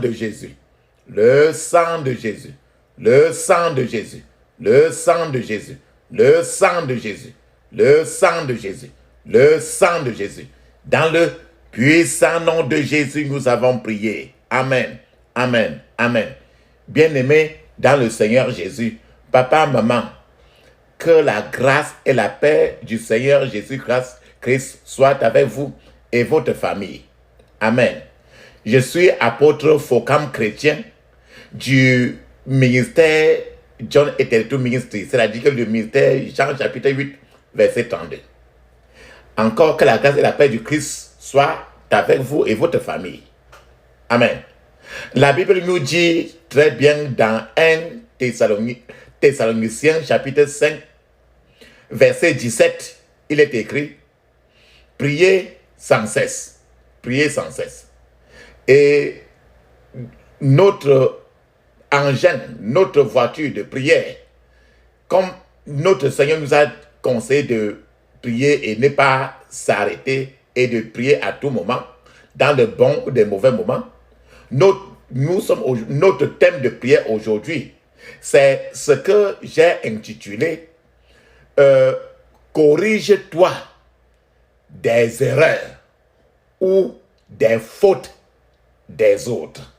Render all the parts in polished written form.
de Jésus, le sang de Jésus, le sang de Jésus, le sang de Jésus, le sang de Jésus, le sang de Jésus, le sang de Jésus. Dans le puissant nom de Jésus, nous avons prié. Amen, amen, amen. Bien-aimés dans le Seigneur Jésus, papa, maman, que la grâce et la paix du Seigneur Jésus-Christ soient avec vous et votre famille. Amen. Je suis apôtre Focam chrétien du ministère John Etetu Ministry, c'est-à-dire que le ministère Jean chapitre 8, verset 32. Encore que la grâce et la paix du Christ soient avec vous et votre famille. Amen. La Bible nous dit très bien dans 1 Thessaloniciens chapitre 5, verset 17, il est écrit, priez sans cesse. Priez sans cesse. Et notre engin, notre voiture de prière, comme notre Seigneur nous a conseillé de prier et ne pas s'arrêter et de prier à tout moment, dans de bons ou de mauvais moments, notre thème de prière aujourd'hui, c'est ce que j'ai intitulé corrige-toi des erreurs ou des fautes des autres.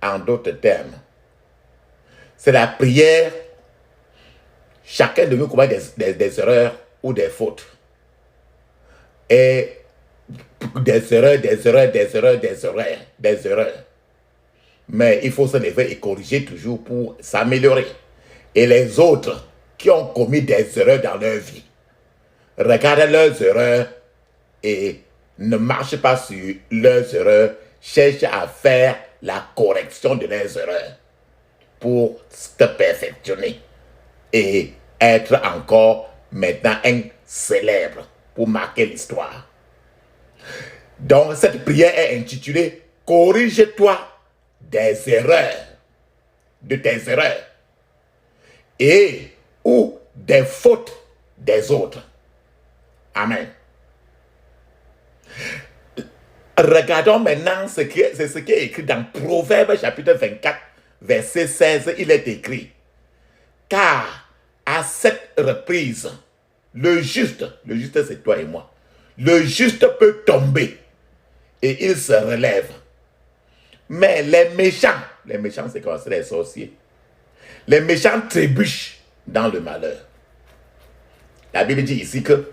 En d'autres termes, c'est la prière. Chacun de nous commet des erreurs ou des fautes. Et des erreurs. Mais il faut se lever et corriger toujours pour s'améliorer. Et les autres qui ont commis des erreurs dans leur vie, regardez leurs erreurs et ne marche pas sur leurs erreurs, cherche à faire la correction de leurs erreurs pour se perfectionner et être encore maintenant un célèbre pour marquer l'histoire. Donc cette prière est intitulée « Corrige-toi des erreurs, de tes erreurs et ou des fautes des autres. » Amen. Regardons maintenant ce qui est écrit dans Proverbes chapitre 24, verset 16. Il est écrit, car à cette reprise, le juste c'est toi et moi, le juste peut tomber et il se relève. Mais les méchants c'est quoi? C'est les sorciers. Les méchants trébuchent dans le malheur. La Bible dit ici que,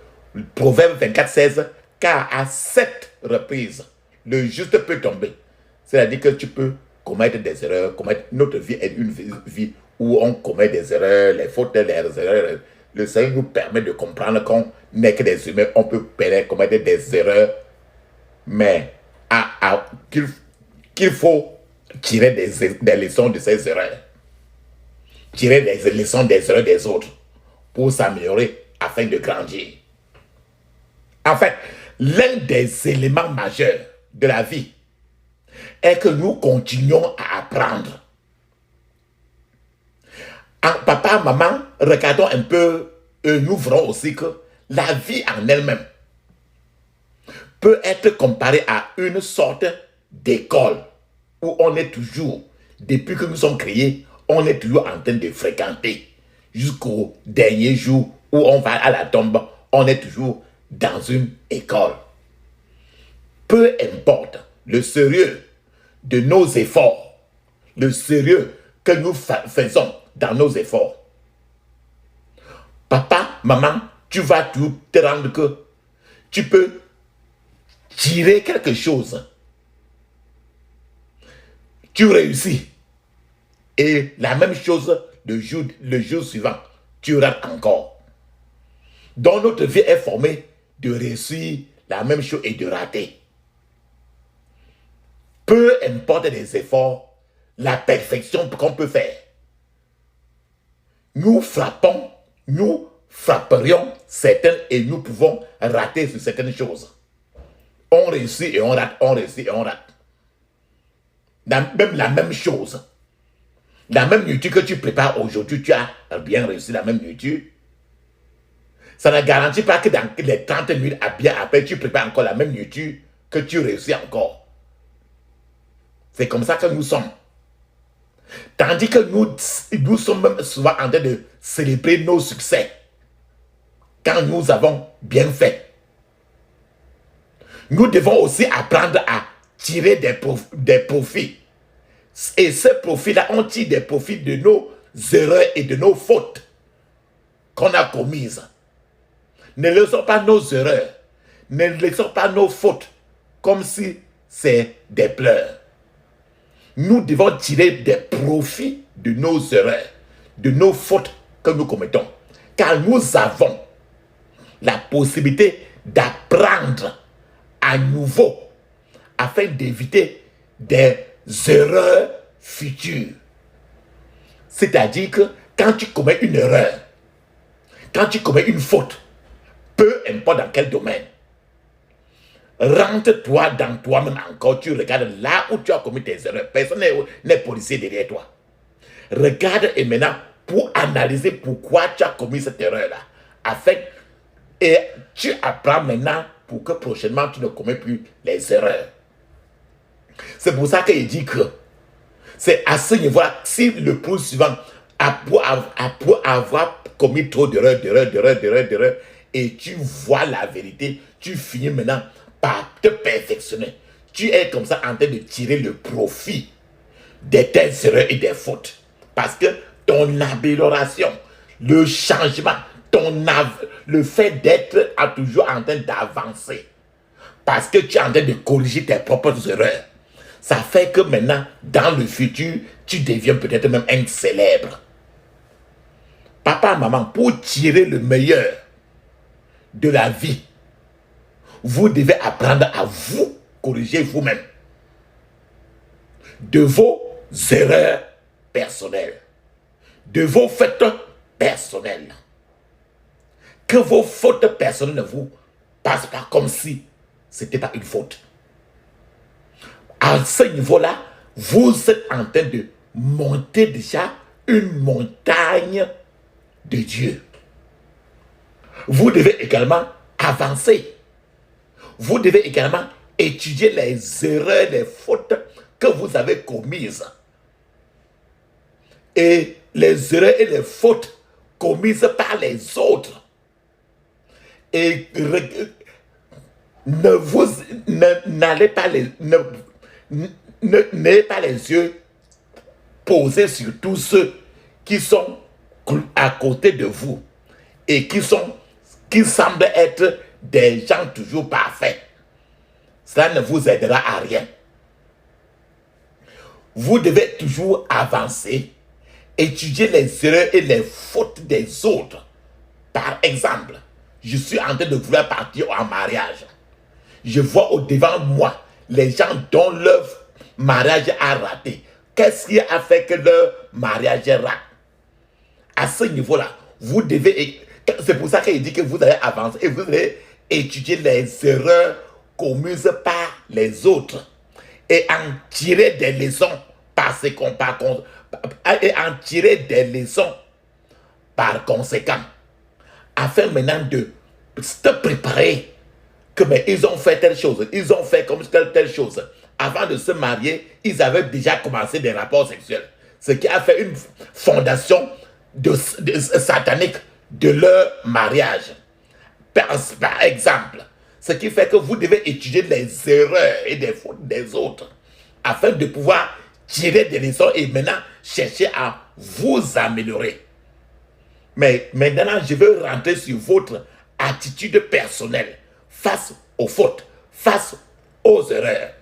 Proverbe 24, 16, car à cette reprise, le juste peut tomber. C'est-à-dire que tu peux commettre des erreurs. Notre vie est une vie où on commet des erreurs, les fautes, les erreurs. Le Seigneur nous permet de comprendre qu'on n'est que des humains, on peut commettre des erreurs, mais qu'il faut tirer des leçons de ces erreurs. Tirer des leçons des erreurs des autres pour s'améliorer afin de grandir. En fait, l'un des éléments majeurs de la vie est que nous continuons à apprendre. Papa, maman, regardons un peu et nous verrons aussi que la vie en elle-même peut être comparée à une sorte d'école où on est toujours, depuis que nous sommes créés, on est toujours en train de fréquenter jusqu'au dernier jour où on va à la tombe, on est toujours dans une école. Peu importe le sérieux de nos efforts, le sérieux que nous faisons dans nos efforts, papa, maman, tu vas tout te rendre que tu peux tirer quelque chose. Tu réussis. Et la même chose le jour suivant, tu rates encore. Donc notre vie est formée de réussir la même chose et de rater. Peu importe les efforts, la perfection qu'on peut faire. Nous frapperions certaines et nous pouvons rater sur certaines choses. On réussit et on rate, on réussit et on rate. Même la même chose. La même nourriture que tu prépares aujourd'hui, tu as bien réussi la même nourriture. Ça ne garantit pas que dans les 30 minutes bien après, tu prépares encore la même nourriture que tu réussis encore. C'est comme ça que nous sommes. Tandis que nous sommes même souvent en train de célébrer nos succès quand nous avons bien fait. Nous devons aussi apprendre à tirer des profits. Et ces profits-là, on tire des profits de nos erreurs et de nos fautes qu'on a commises. Ne laissons pas nos erreurs, ne laissons pas nos fautes comme si c'est des pleurs. Nous devons tirer des profits de nos erreurs, de nos fautes que nous commettons. Car nous avons la possibilité d'apprendre à nouveau afin d'éviter des erreurs futures. C'est-à-dire que quand tu commets une erreur, quand tu commets une faute, peu importe dans quel domaine, rentre-toi dans toi-même encore, tu regardes là où tu as commis tes erreurs. Personne n'est policier derrière toi. Regarde et maintenant, pour analyser pourquoi tu as commis cette erreur-là, et tu apprends maintenant pour que prochainement tu ne commets plus les erreurs. C'est pour ça qu'il dit que c'est à ce niveau-là, si le point suivant pour avoir commis trop d'erreurs, et tu vois la vérité, tu finis maintenant par te perfectionner. Tu es comme ça en train de tirer le profit de tes erreurs et des fautes. Parce que ton amélioration, le changement, le fait d'être toujours en train d'avancer, parce que tu es en train de corriger tes propres erreurs, ça fait que maintenant, dans le futur, tu deviens peut-être même un célèbre. Papa, maman, pour tirer le meilleur de la vie, vous devez apprendre à vous corriger vous-même de vos erreurs personnelles, de vos fautes personnelles. Que vos fautes personnelles ne vous passent pas comme si ce n'était pas une faute. À ce niveau-là, vous êtes en train de monter déjà une montagne de Dieu. Vous devez également avancer. Vous devez également étudier les erreurs, les fautes que vous avez commises. Et les erreurs et les fautes commises par les autres. Et n'ayez pas les yeux posés sur tous ceux qui sont à côté de vous et qui semblent être des gens toujours parfaits. Ça ne vous aidera à rien. Vous devez toujours avancer, étudier les erreurs et les fautes des autres. Par exemple, je suis en train de vouloir partir en mariage. Je vois au-devant de moi les gens dont leur mariage a raté. Qu'est-ce qui a fait que leur mariage rate? À ce niveau-là, vous devez... C'est pour ça qu'il dit que vous allez avancer et vous allez étudier les erreurs commises par les autres et en tirer des leçons par conséquent, afin maintenant de se préparer que mais ils ont fait telle chose, ils ont fait comme telle chose. Avant de se marier, ils avaient déjà commencé des rapports sexuels, ce qui a fait une fondation satanique de leur mariage. Par exemple, ce qui fait que vous devez étudier les erreurs et les fautes des autres afin de pouvoir tirer des leçons et maintenant chercher à vous améliorer. Mais maintenant, je veux rentrer sur votre attitude personnelle face aux fautes, face aux erreurs.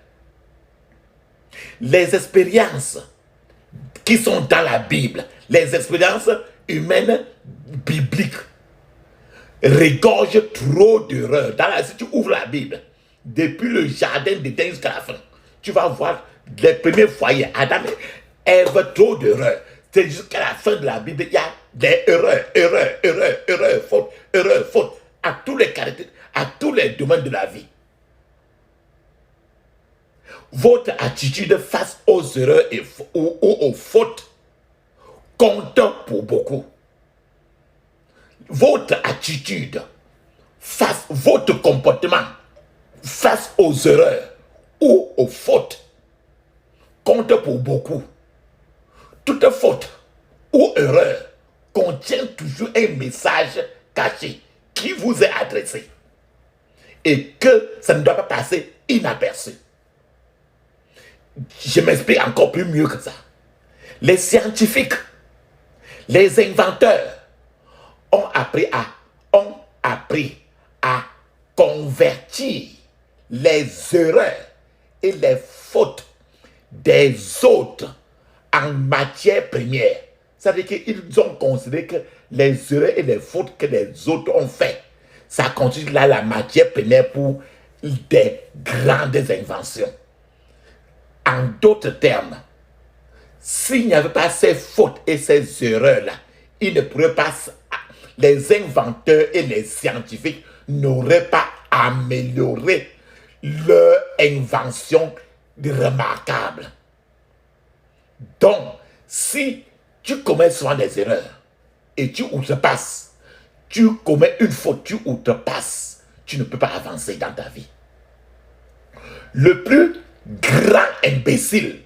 Les expériences qui sont dans la Bible, les expériences humaines bibliques, regorgent trop d'erreurs. Si tu ouvres la Bible, depuis le jardin d'Éden jusqu'à la fin, tu vas voir les premiers foyers, Adam et Ève, trop d'erreurs. C'est jusqu'à la fin de la Bible, il y a des erreurs, fautes, à tous les caractères, à tous les domaines de la vie. Votre attitude face aux erreurs ou aux fautes compte pour beaucoup. Votre attitude votre comportement face aux erreurs ou aux fautes compte pour beaucoup. Toute faute ou erreur contient toujours un message caché qui vous est adressé et que ça ne doit pas passer inaperçu. Je m'explique encore plus mieux que ça. Les scientifiques, les inventeurs ont appris à convertir les erreurs et les fautes des autres en matière première. Ça veut dire qu'ils ont considéré que les erreurs et les fautes que les autres ont fait, ça constitue là la matière première pour des grandes inventions. En d'autres termes, s'il n'y avait pas ces fautes et ces erreurs-là, ils ne pourraient pas, les inventeurs et les scientifiques n'auraient pas amélioré leur invention remarquable. Donc, si tu commets souvent des erreurs et tu outrepasses, tu commets une faute, tu outrepasses, tu ne peux pas avancer dans ta vie. Le plus grand imbécile,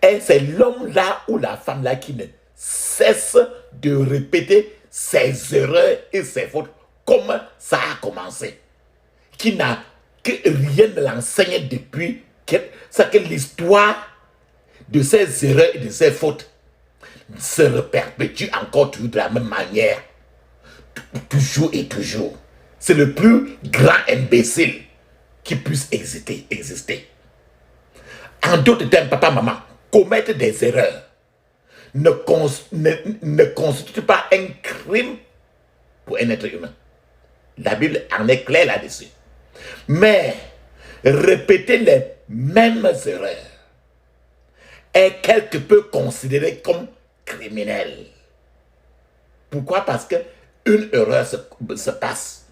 c'est l'homme là ou la femme là qui ne cesse de répéter ses erreurs et ses fautes comme ça a commencé. Que rien ne l'enseigne depuis que l'histoire de ses erreurs et de ses fautes se perpétue encore toujours de la même manière. Toujours et toujours. C'est le plus grand imbécile qui puisse exister. En d'autres termes, papa, maman, commettre des erreurs ne constitue pas un crime pour un être humain. La Bible en est claire là-dessus. Mais répéter les mêmes erreurs est quelque peu considéré comme criminel. Pourquoi? Parce que une erreur se passe.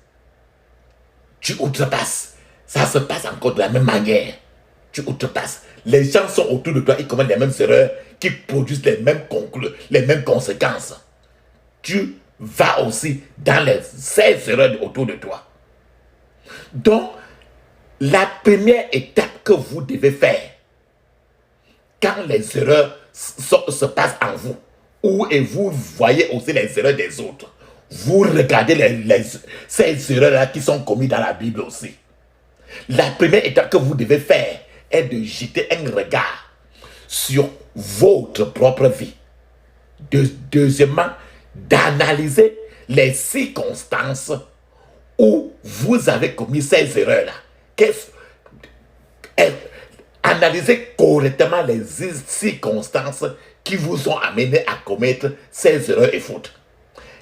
Tu outrepasses. Ça se passe encore de la même manière. Tu outrepasses. Les gens sont autour de toi, ils commettent les mêmes erreurs qui produisent les mêmes conséquences. Tu vas aussi dans ces erreurs autour de toi. Donc, la première étape que vous devez faire, quand les erreurs se passent en vous, et vous voyez aussi les erreurs des autres, vous regardez ces erreurs-là qui sont commises dans la Bible aussi. La première étape que vous devez faire est de jeter un regard sur votre propre vie. Deuxièmement, d'analyser les circonstances où vous avez commis ces erreurs-là. Analysez correctement les circonstances qui vous ont amené à commettre ces erreurs et fautes.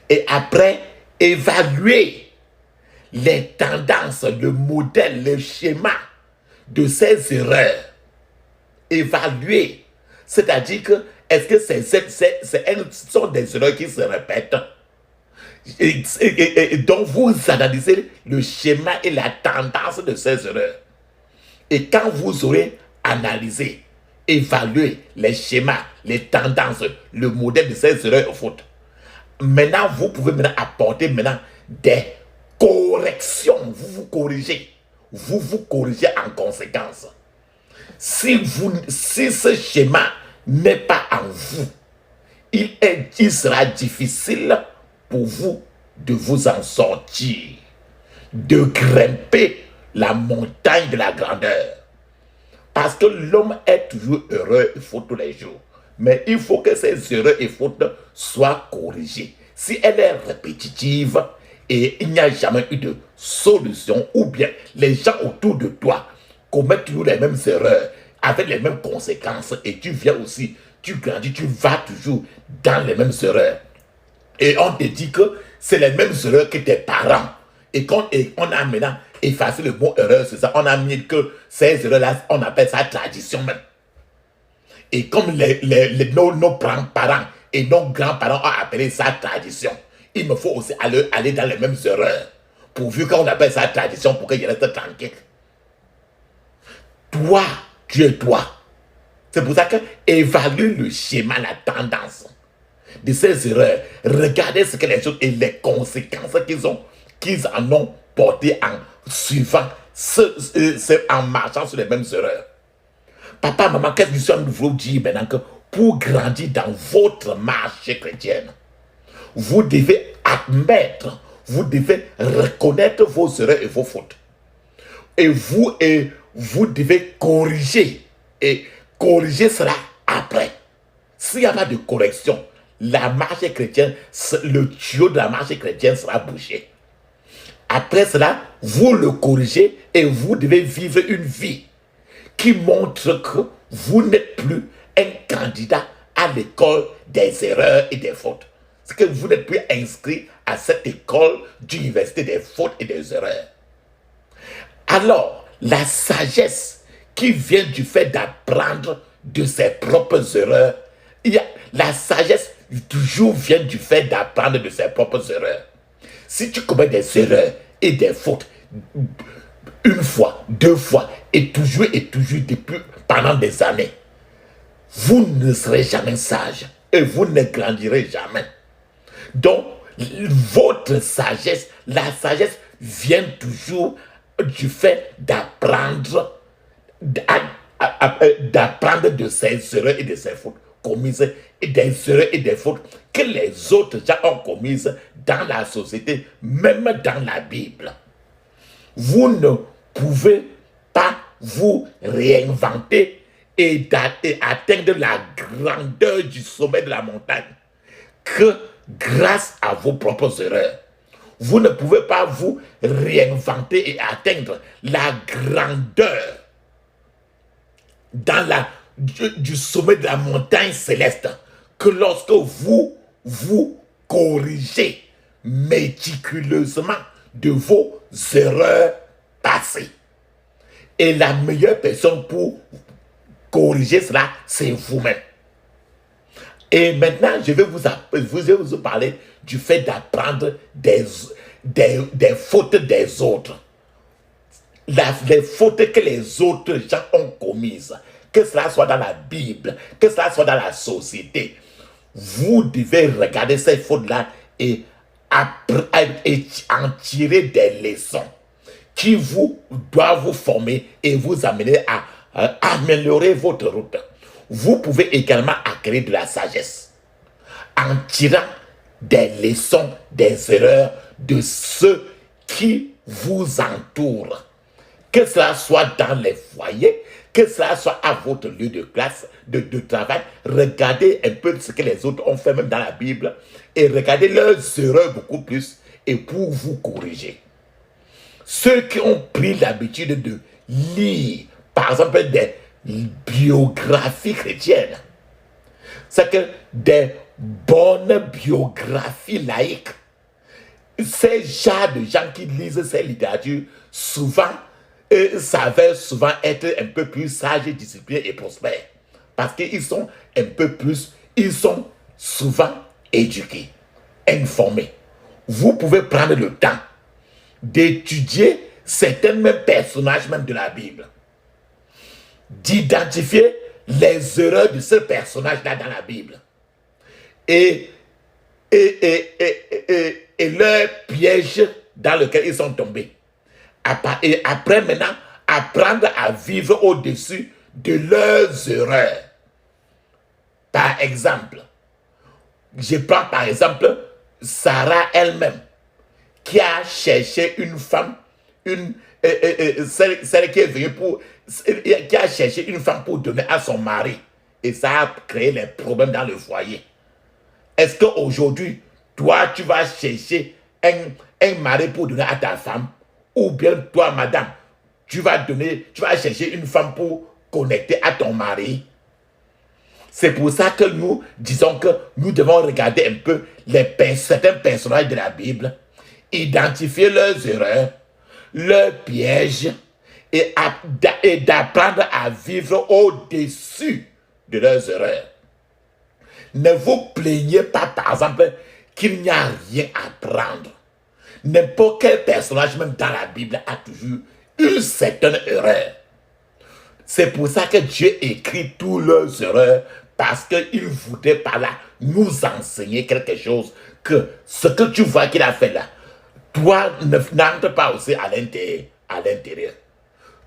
Et après, évaluez les tendances, le modèle, le schéma de ces erreurs. Évaluez. C'est-à-dire que, est-ce que ce sont des erreurs qui se répètent? Et donc, vous analysez le schéma et la tendance de ces erreurs. Et quand vous aurez analysé, évalué les schémas, les tendances, le modèle de ces erreurs et fautes, maintenant, vous pouvez apporter des corrections. Vous vous corrigez. Vous vous corrigez en conséquence. Si ce schéma n'est pas en vous, il sera difficile pour vous de vous en sortir, de grimper la montagne de la grandeur. Parce que l'homme est toujours heureux et faute tous les jours. Mais il faut que ces erreurs et fautes soient corrigées. Si elle est répétitive et il n'y a jamais eu de solution, ou bien les gens autour de toi commettent toujours les mêmes erreurs avec les mêmes conséquences, et tu viens aussi, tu grandis, tu vas toujours dans les mêmes erreurs. Et on te dit que c'est les mêmes erreurs que tes parents. Et on a maintenant effacé le mot erreur, c'est ça. On a mis que ces erreurs-là, on appelle ça tradition même. Et comme nos parents et nos grands-parents ont appelé ça tradition, il me faut aussi aller dans les mêmes erreurs. Pourvu qu'on appelle ça tradition pour qu'il reste tranquille. Toi, tu es toi. C'est pour ça que évalue le schéma, la tendance de ces erreurs. Regardez ce que les choses et les conséquences qu'ils en ont porté en suivant, en marchant sur les mêmes erreurs. Papa, maman, qu'est-ce que je suis en train de vous dire maintenant que pour grandir dans votre marche chrétienne, vous devez admettre, vous devez reconnaître vos erreurs et vos fautes. Et vous devez corriger. Et corriger cela après. S'il n'y a pas de correction, la marche chrétienne, le tuyau de la marche chrétienne sera bouché. Après cela, vous le corrigez et vous devez vivre une vie qui montre que vous n'êtes plus un candidat à l'école des erreurs et des fautes. C'est que vous n'êtes plus inscrit à cette école d'université des fautes et des erreurs. Alors, la sagesse qui vient du fait d'apprendre de ses propres erreurs, la sagesse toujours vient du fait d'apprendre de ses propres erreurs. Si tu commets des erreurs et des fautes, une fois, deux fois, et toujours, depuis, pendant des années, vous ne serez jamais sage et vous ne grandirez jamais. Donc, votre sagesse, la sagesse vient toujours du fait d'apprendre de ses erreurs et de ses fautes commises, et des erreurs et des fautes que les autres gens ont commises dans la société, même dans la Bible. Vous ne pouvez pas vous réinventer et atteindre la grandeur du sommet de la montagne que grâce à vos propres erreurs. Vous ne pouvez pas vous réinventer et atteindre la grandeur du sommet de la montagne céleste que lorsque vous vous corrigez méticuleusement de vos erreurs passées. Et la meilleure personne pour corriger cela, c'est vous-même. Et maintenant, je vais vous parler du fait d'apprendre des fautes des autres. Les fautes que les autres gens ont commises, que cela soit dans la Bible, que cela soit dans la société. Vous devez regarder ces fautes-là et en tirer des leçons qui doivent vous former et vous amener à améliorer votre route. Vous pouvez également acquérir de la sagesse en tirant des leçons, des erreurs de ceux qui vous entourent. Que cela soit dans les foyers, que cela soit à votre lieu de classe, de travail. Regardez un peu ce que les autres ont fait, même dans la Bible, et regardez leurs erreurs beaucoup plus, et pour vous corriger. Ceux qui ont pris l'habitude de lire, par exemple, des biographies chrétiennes, c'est que des bonnes biographies laïques, ces genres de gens qui lisent ces littératures, souvent, s'avèrent souvent être un peu plus sages, disciplinés et prospères. Parce qu'ils sont ils sont souvent éduqués, informés. Vous pouvez prendre le temps d'étudier certains mêmes personnages même de la Bible, d'identifier les erreurs de ce personnage-là dans la Bible et leurs pièges dans lesquels ils sont tombés. Et après maintenant, apprendre à vivre au-dessus de leurs erreurs. Par exemple, je prends par exemple Sarah elle-même, qui a cherché une femme, celle qui est venue qui a cherché une femme pour donner à son mari. Et ça a créé les problèmes dans le foyer. Est-ce qu'aujourd'hui, toi, tu vas chercher un mari pour donner à ta femme? Ou bien toi, madame, tu vas chercher une femme pour connecter à ton mari? C'est pour ça que nous disons que nous devons regarder un peu certains personnages de la Bible, identifier leurs erreurs, leurs pièges, et d'apprendre à vivre au-dessus de leurs erreurs. Ne vous plaignez pas, par exemple, qu'il n'y a rien à prendre. N'importe quel personnage, même dans la Bible, a toujours une certaine erreur. C'est pour ça que Dieu écrit toutes leurs erreurs, parce qu'il voudrait par là nous enseigner quelque chose, que ce que tu vois qu'il a fait là, toi, n'entre pas aussi à l'intérieur.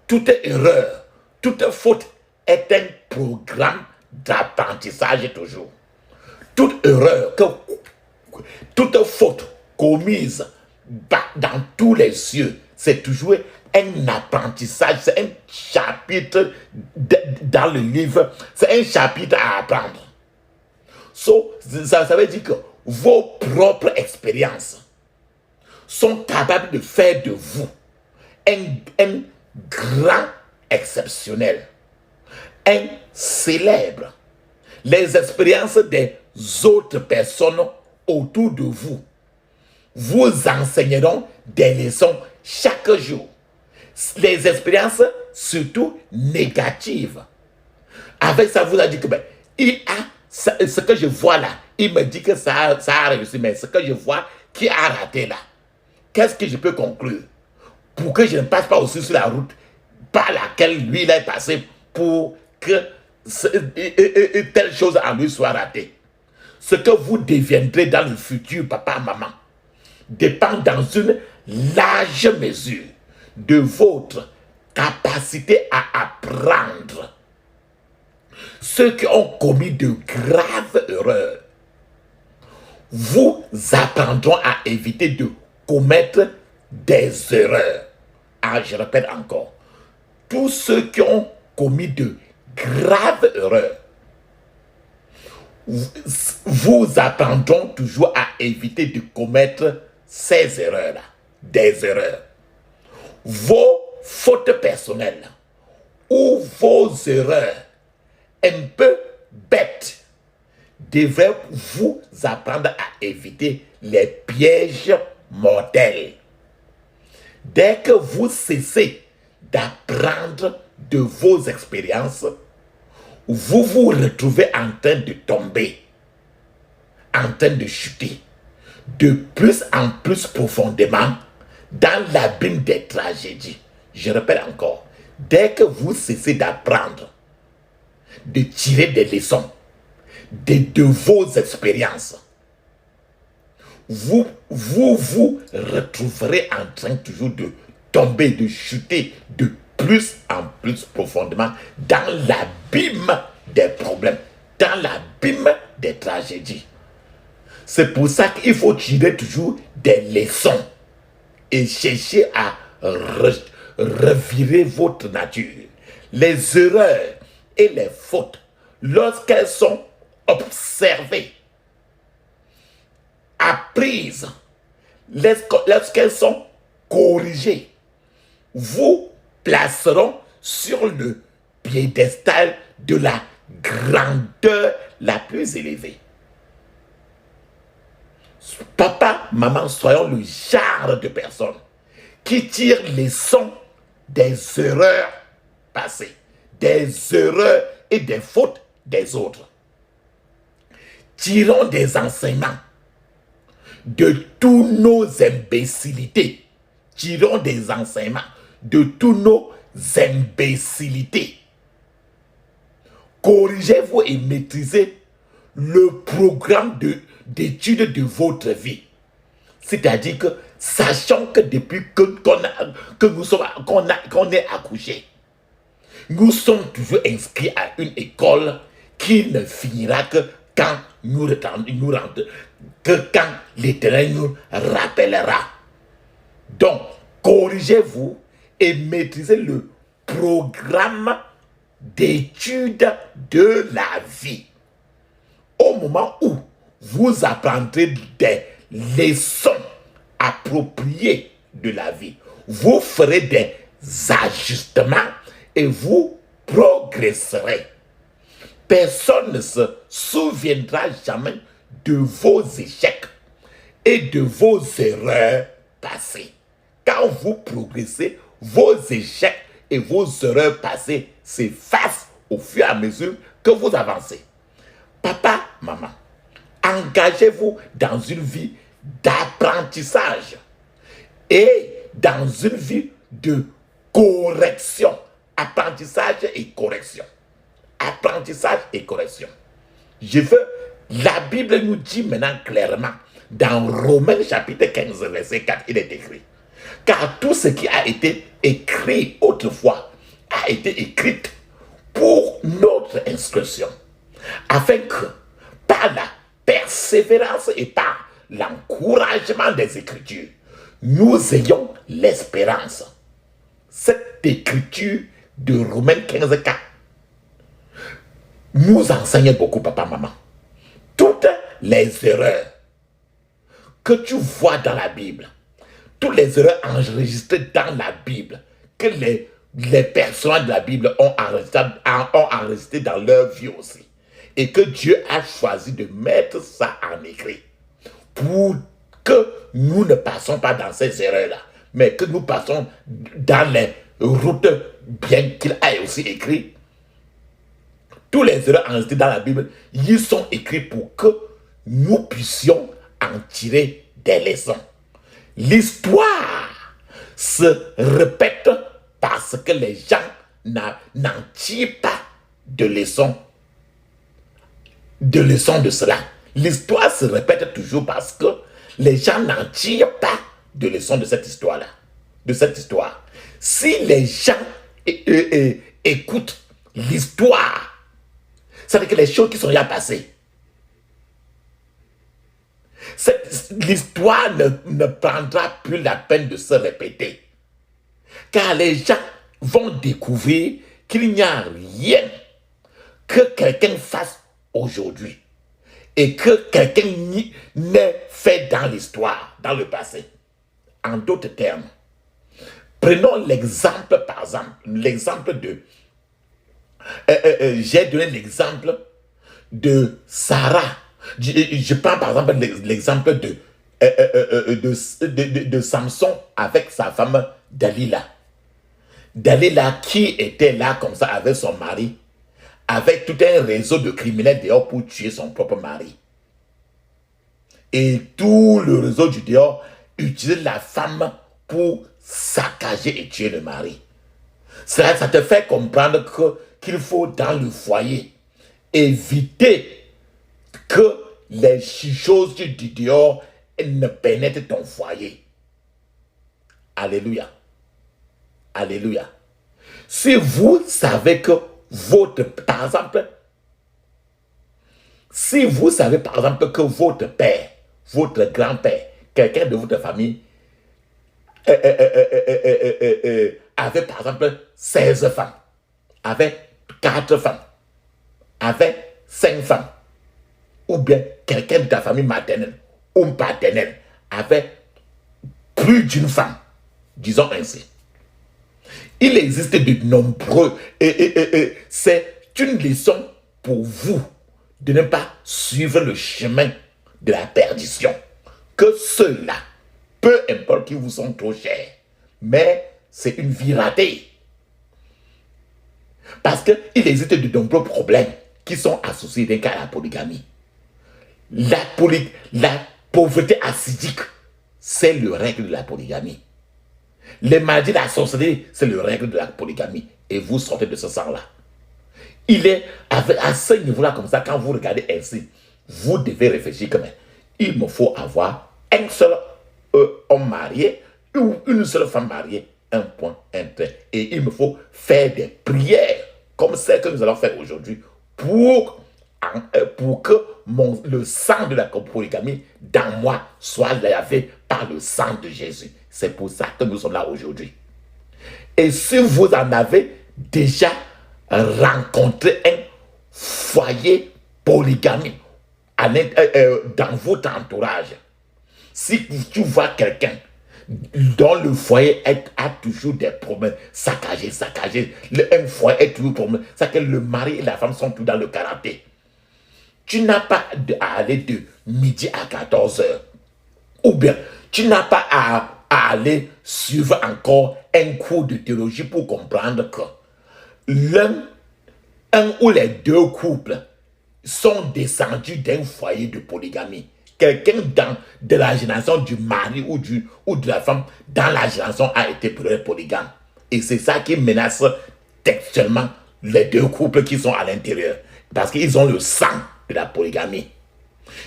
Toute erreur, toute faute est un programme d'apprentissage toujours. Toute erreur, toute faute commise dans tous les cieux, c'est toujours un apprentissage, c'est un chapitre dans le livre, c'est un chapitre à apprendre. Ça veut dire que vos propres expériences sont capables de faire de vous un grand exceptionnel, un célèbre. Les expériences des autres personnes autour de vous vous enseigneront des leçons chaque jour. Les expériences, surtout négatives. Avec ça, vous a dit que ce que je vois là, il me dit que ça a réussi, mais ce que je vois qui a raté là, qu'est-ce que je peux conclure pour que je ne passe pas aussi sur la route par laquelle lui il est passé pour que telle chose en lui soit ratée. Ce que vous deviendrez dans le futur, papa, maman, dépend dans une large mesure de votre capacité à apprendre. Ceux qui ont commis de graves erreurs vous apprendront à éviter de commettre des erreurs. Ah, je répète encore. Tous ceux qui ont commis de graves erreurs vous apprendront toujours à éviter de commettre ces erreurs-là, des erreurs. Vos fautes personnelles ou vos erreurs un peu bêtes devraient vous apprendre à éviter les pièges mortels. Dès que vous cessez d'apprendre de vos expériences, vous vous retrouvez en train de tomber, en train de chuter de plus en plus profondément dans l'abîme des tragédies. Je répète encore, dès que vous cessez d'apprendre, de tirer des leçons de vos expériences, vous retrouverez en train toujours de tomber, de chuter de plus en plus profondément dans l'abîme des problèmes, dans l'abîme des tragédies. C'est pour ça qu'il faut tirer toujours des leçons et chercher à revirer votre nature. Les erreurs et les fautes, lorsqu'elles sont observées, apprises, lorsqu'elles sont corrigées, vous placeront sur le piédestal de la grandeur la plus élevée. Papa, maman, soyons le genre de personnes qui tirent les leçons des erreurs passées, des erreurs et des fautes des autres. Tirons des enseignements de tous nos imbécilités. Tirons des enseignements de tous nos imbécilités. Corrigez-vous et maîtrisez le programme d'étude de votre vie. C'est-à-dire que, sachant que depuis qu'on est accouché, nous sommes toujours inscrits à une école qui ne finira que quand quand l'Éternel nous rappellera. Donc, corrigez-vous et maîtrisez le programme d'étude de la vie. Au moment où vous apprendrez des leçons appropriées de la vie, vous ferez des ajustements et vous progresserez. Personne ne se souviendra jamais de vos échecs et de vos erreurs passées. Quand vous progressez, vos échecs et vos erreurs passées s'effacent au fur et à mesure que vous avancez. Papa, maman, engagez-vous dans une vie d'apprentissage et dans une vie de correction. Apprentissage et correction. Apprentissage et correction. La Bible nous dit maintenant clairement, dans Romains chapitre 15, verset 4, il est écrit, car tout ce qui a été écrit autrefois a été écrit pour notre instruction, afin que par la persévérance et par l'encouragement des Écritures, nous ayons l'espérance. Cette écriture de Romains 15:4 nous enseigne beaucoup, papa, maman. Toutes les erreurs que tu vois dans la Bible, toutes les erreurs enregistrées dans la Bible, que les personnes de la Bible ont enregistré dans leur vie aussi, et que Dieu a choisi de mettre ça en écrit, pour que nous ne passons pas dans ces erreurs-là, mais que nous passons dans les routes bien qu'il ait aussi écrit. Tous les erreurs enregistrées dans la Bible, ils sont écrits pour que nous puissions en tirer des leçons. L'histoire se répète parce que les gens n'en tirent pas de leçons de cela. L'histoire se répète toujours parce que les gens n'en tirent pas de leçons de cette histoire-là, de cette histoire. Si les gens écoutent l'histoire, ça veut dire que les choses qui sont déjà passées, l'histoire ne prendra plus la peine de se répéter. Car les gens vont découvrir qu'il n'y a rien que quelqu'un fasse aujourd'hui et que quelqu'un n'ait fait dans l'histoire, dans le passé. En d'autres termes, prenons l'exemple, par exemple, l'exemple de... j'ai donné l'exemple de Sarah. Je prends par exemple l'exemple de Samson avec sa femme Dalila. Dalila qui était là comme ça avec son mari, avec tout un réseau de criminels dehors pour tuer son propre mari. Et tout le réseau du dehors utilise la femme pour saccager et tuer le mari. Ça te fait comprendre qu'il faut dans le foyer éviter que les choses du dehors ne pénètrent ton foyer. Alléluia. Alléluia. Si vous savez que par exemple, si vous savez par exemple que votre père, votre grand-père, quelqu'un de votre famille avait par exemple 16 femmes, avait 4 femmes, avait 5 femmes, ou bien quelqu'un de ta famille maternelle ou paternelle avait plus d'une femme, disons ainsi. Il existe de nombreux, c'est une leçon pour vous de ne pas suivre le chemin de la perdition. Que ceux-là, peu importe qu'ils vous sont trop chers, mais c'est une vie ratée. Parce qu'il existe de nombreux problèmes qui sont associés d'un cas à la polygamie. La pauvreté acidique, c'est le règle de la polygamie. Les maladies de la sorcellerie, c'est le règle de la polygamie. Et vous sortez de ce sang-là. Il est à ce niveau-là, comme ça, quand vous regardez ainsi, vous devez réfléchir comme il me faut avoir un seul homme marié ou une seule femme mariée, un point, un trait. Et il me faut faire des prières comme celles que nous allons faire aujourd'hui pour que le sang de la polygamie dans moi soit lavé par le sang de Jésus. C'est pour ça que nous sommes là aujourd'hui. Et si vous en avez déjà rencontré un foyer polygamie dans votre entourage, si tu vois quelqu'un dont le foyer a toujours des problèmes, saccagé, un foyer est toujours problème, c'est que le mari et la femme sont tous dans le karaté. Tu n'as pas à aller de midi à 14h. Ou bien, tu n'as pas à aller suivre encore un cours de théologie pour comprendre que un ou les deux couples sont descendus d'un foyer de polygamie. Quelqu'un de la génération du mari ou de la femme dans la génération a été polygame. Et c'est ça qui menace textuellement les deux couples qui sont à l'intérieur. Parce qu'ils ont le sang de la polygamie.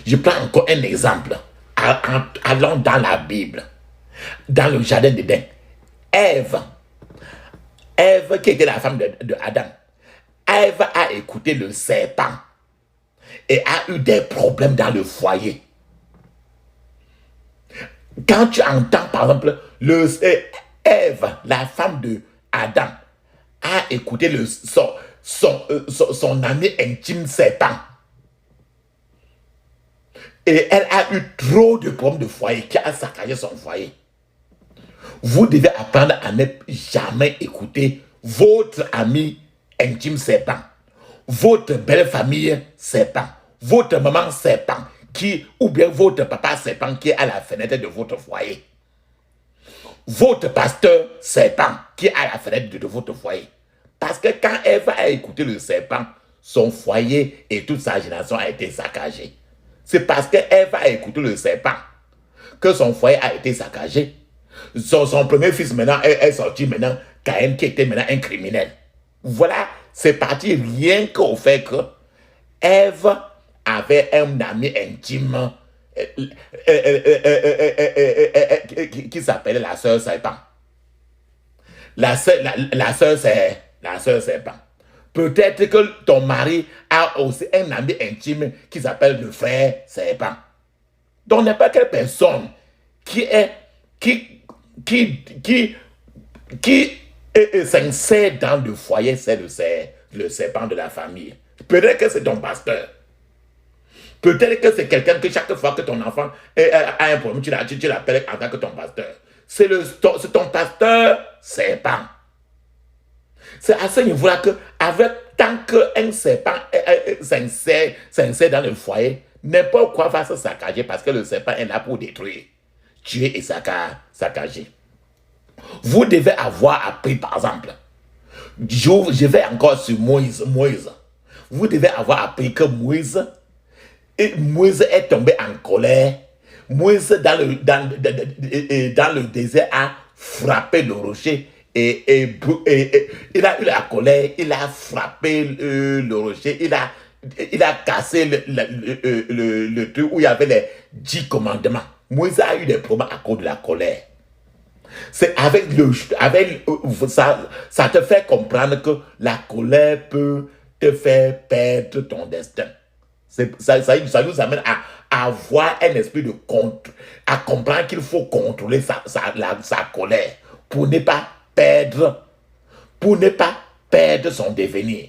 Je prends encore un exemple. Allons dans la Bible. Dans le jardin d'Éden. Ève, qui était la femme de Adam, Ève a écouté le serpent et a eu des problèmes dans le foyer. Quand tu entends, par exemple, Ève, la femme de Adam, a écouté son ami intime serpent. Et elle a eu trop de problèmes de foyer qui a saccagé son foyer. Vous devez apprendre à ne jamais écouter votre ami intime serpent, votre belle famille serpent, votre maman serpent, ou bien votre papa serpent qui est à la fenêtre de votre foyer. Votre pasteur serpent qui est à la fenêtre de votre foyer. Parce que quand Ève a écouté le serpent, son foyer et toute sa génération a été saccagé. C'est parce que Ève a écouté le serpent que son foyer a été saccagé. Son premier fils maintenant est sorti maintenant, Caïn, qui était maintenant un criminel. Voilà, c'est parti rien qu'au fait que Ève avait un ami intime qui s'appelait la sœur serpent. La sœur serpent. Peut-être que ton mari a aussi un ami intime qui s'appelle le frère serpent. Donc n'importe quelle personne qui s'insère dans le foyer, c'est le serpent de la famille. Peut-être que c'est ton pasteur. Peut-être que c'est quelqu'un que chaque fois que ton enfant a un problème, tu l'appelles en tant que ton pasteur. C'est ton pasteur serpent. C'est à ce niveau-là que, tant qu'un serpent s'insère dans le foyer, n'importe quoi va se saccager parce que le serpent est là pour détruire, tuer et saccager. Vous devez avoir appris, par exemple, je vais encore sur Moïse. Vous devez avoir appris que Moïse est tombé en colère. Moïse, dans le désert, a frappé le rocher et il a eu la colère, il a frappé le rocher, il a cassé le truc où il y avait les 10 commandements. Moïse a eu des problèmes à cause de la colère. C'est ça te fait comprendre que la colère peut te faire perdre ton destin. Ça nous amène à avoir un esprit de contre, à comprendre qu'il faut contrôler sa colère pour ne pas perdre son devenir.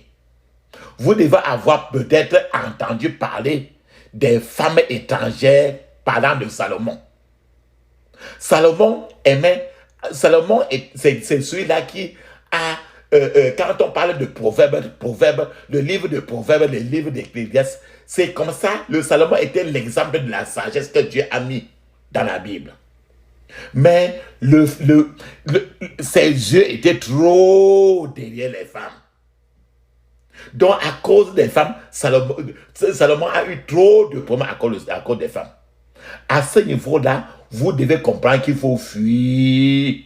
Vous devez avoir peut-être entendu parler des femmes étrangères parlant de Salomon. Salomon, c'est celui-là qui a, quand on parle de proverbes, le livre de Proverbes, le livre d'Ecclésiaste, c'est comme ça, le Salomon était l'exemple de la sagesse que Dieu a mis dans la Bible. Mais ses yeux étaient trop derrière les femmes. Donc, à cause des femmes, Salomon a eu trop de problèmes à cause des femmes. À ce niveau-là, vous devez comprendre qu'il faut fuir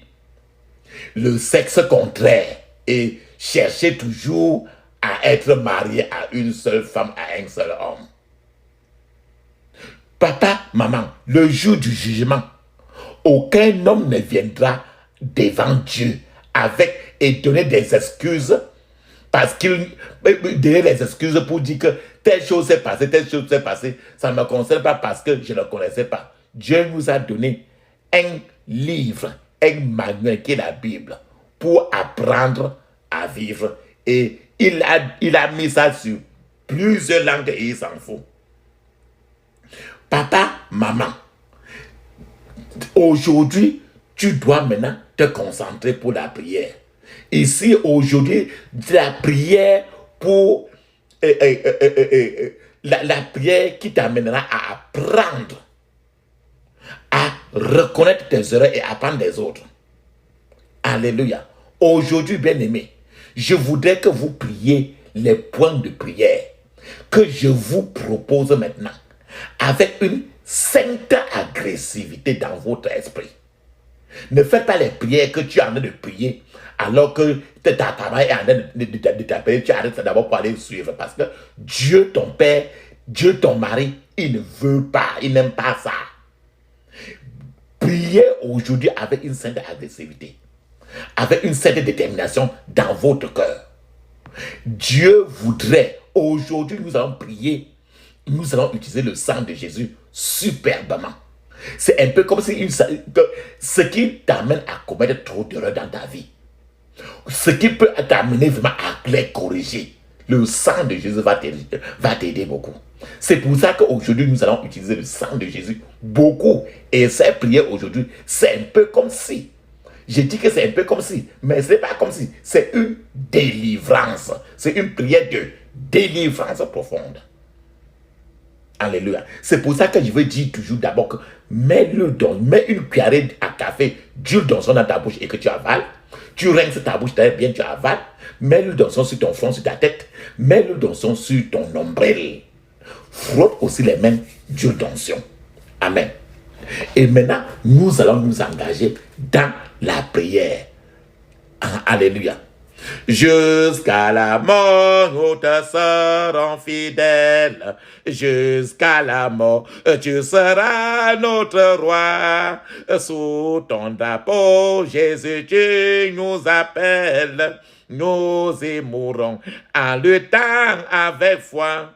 le sexe contraire et chercher toujours à être marié à une seule femme, à un seul homme. Papa, maman, le jour du jugement, aucun homme ne viendra devant Dieu et donner des excuses donner des excuses pour dire que telle chose s'est passée, ça ne me concerne pas parce que je ne le connaissais pas. Dieu nous a donné un livre, un manuel qui est la Bible, pour apprendre à vivre. Et il a mis ça sur plusieurs langues et il s'en fout. Papa, maman, aujourd'hui, tu dois maintenant te concentrer pour la prière. Ici, aujourd'hui, la prière pour la prière qui t'amènera à apprendre à reconnaître tes erreurs et apprendre des autres. Alléluia. Aujourd'hui, bien-aimés, je voudrais que vous priez les points de prière que je vous propose maintenant avec une sainte agressivité dans votre esprit. Ne faites pas les prières que tu es en train de prier alors que ta travail est en train de t'appeler. Tu arrêtes d'abord pour aller suivre parce que Dieu, ton Père, Dieu, ton mari, il ne veut pas, il n'aime pas ça. Priez aujourd'hui avec une sainte agressivité, avec une sainte détermination dans votre cœur. Dieu voudrait, aujourd'hui nous allons prier, nous allons utiliser le sang de Jésus superbement. C'est un peu comme si ce qui t'amène à commettre trop d'erreurs dans ta vie, ce qui peut t'amener vraiment à les corriger, le sang de Jésus va t'aider beaucoup. C'est pour ça qu'aujourd'hui, nous allons utiliser le sang de Jésus beaucoup. Et cette prière aujourd'hui, c'est un peu comme si, je dis que c'est un peu comme si, mais ce n'est pas comme si, c'est une délivrance. C'est une prière de délivrance profonde. Alléluia. C'est pour ça que je veux dire toujours d'abord que mets une cuillerée à café d'huile d'onction dans ta bouche et que tu avales. Tu rinces ta bouche très bien, tu avales. Mets l'huile d'onction sur ton front, sur ta tête. Mets l'huile d'onction sur ton nombril. Frotte aussi les mains d'huile d'onction. Amen. Et maintenant, nous allons nous engager dans la prière. Alléluia. Jusqu'à la mort, nous te serons fidèles. Jusqu'à la mort, tu seras notre roi. Sous ton drapeau, Jésus, tu nous appelles. Nous y mourrons en luttant avec foi.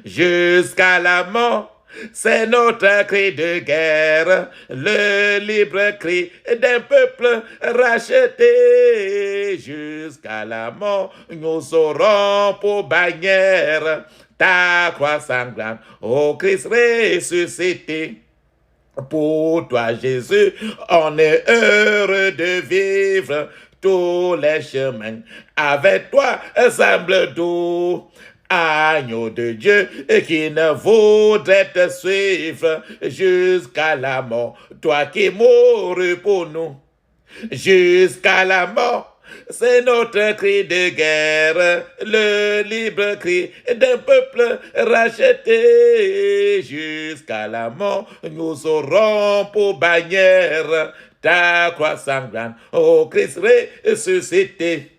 Jusqu'à la mort, c'est notre cri de guerre, le libre cri d'un peuple racheté. Jusqu'à la mort, nous aurons pour bannière ta croix sanglante, ô Christ ressuscité. Pour toi, Jésus, on est heureux de vivre tous les chemins. Avec toi, semble doux. Agneau de Dieu qui ne voudrait te suivre jusqu'à la mort, toi qui mourus pour nous, jusqu'à la mort, c'est notre cri de guerre, le libre cri d'un peuple racheté, jusqu'à la mort, nous aurons pour bannière ta croix sanglante, ô Christ ressuscité.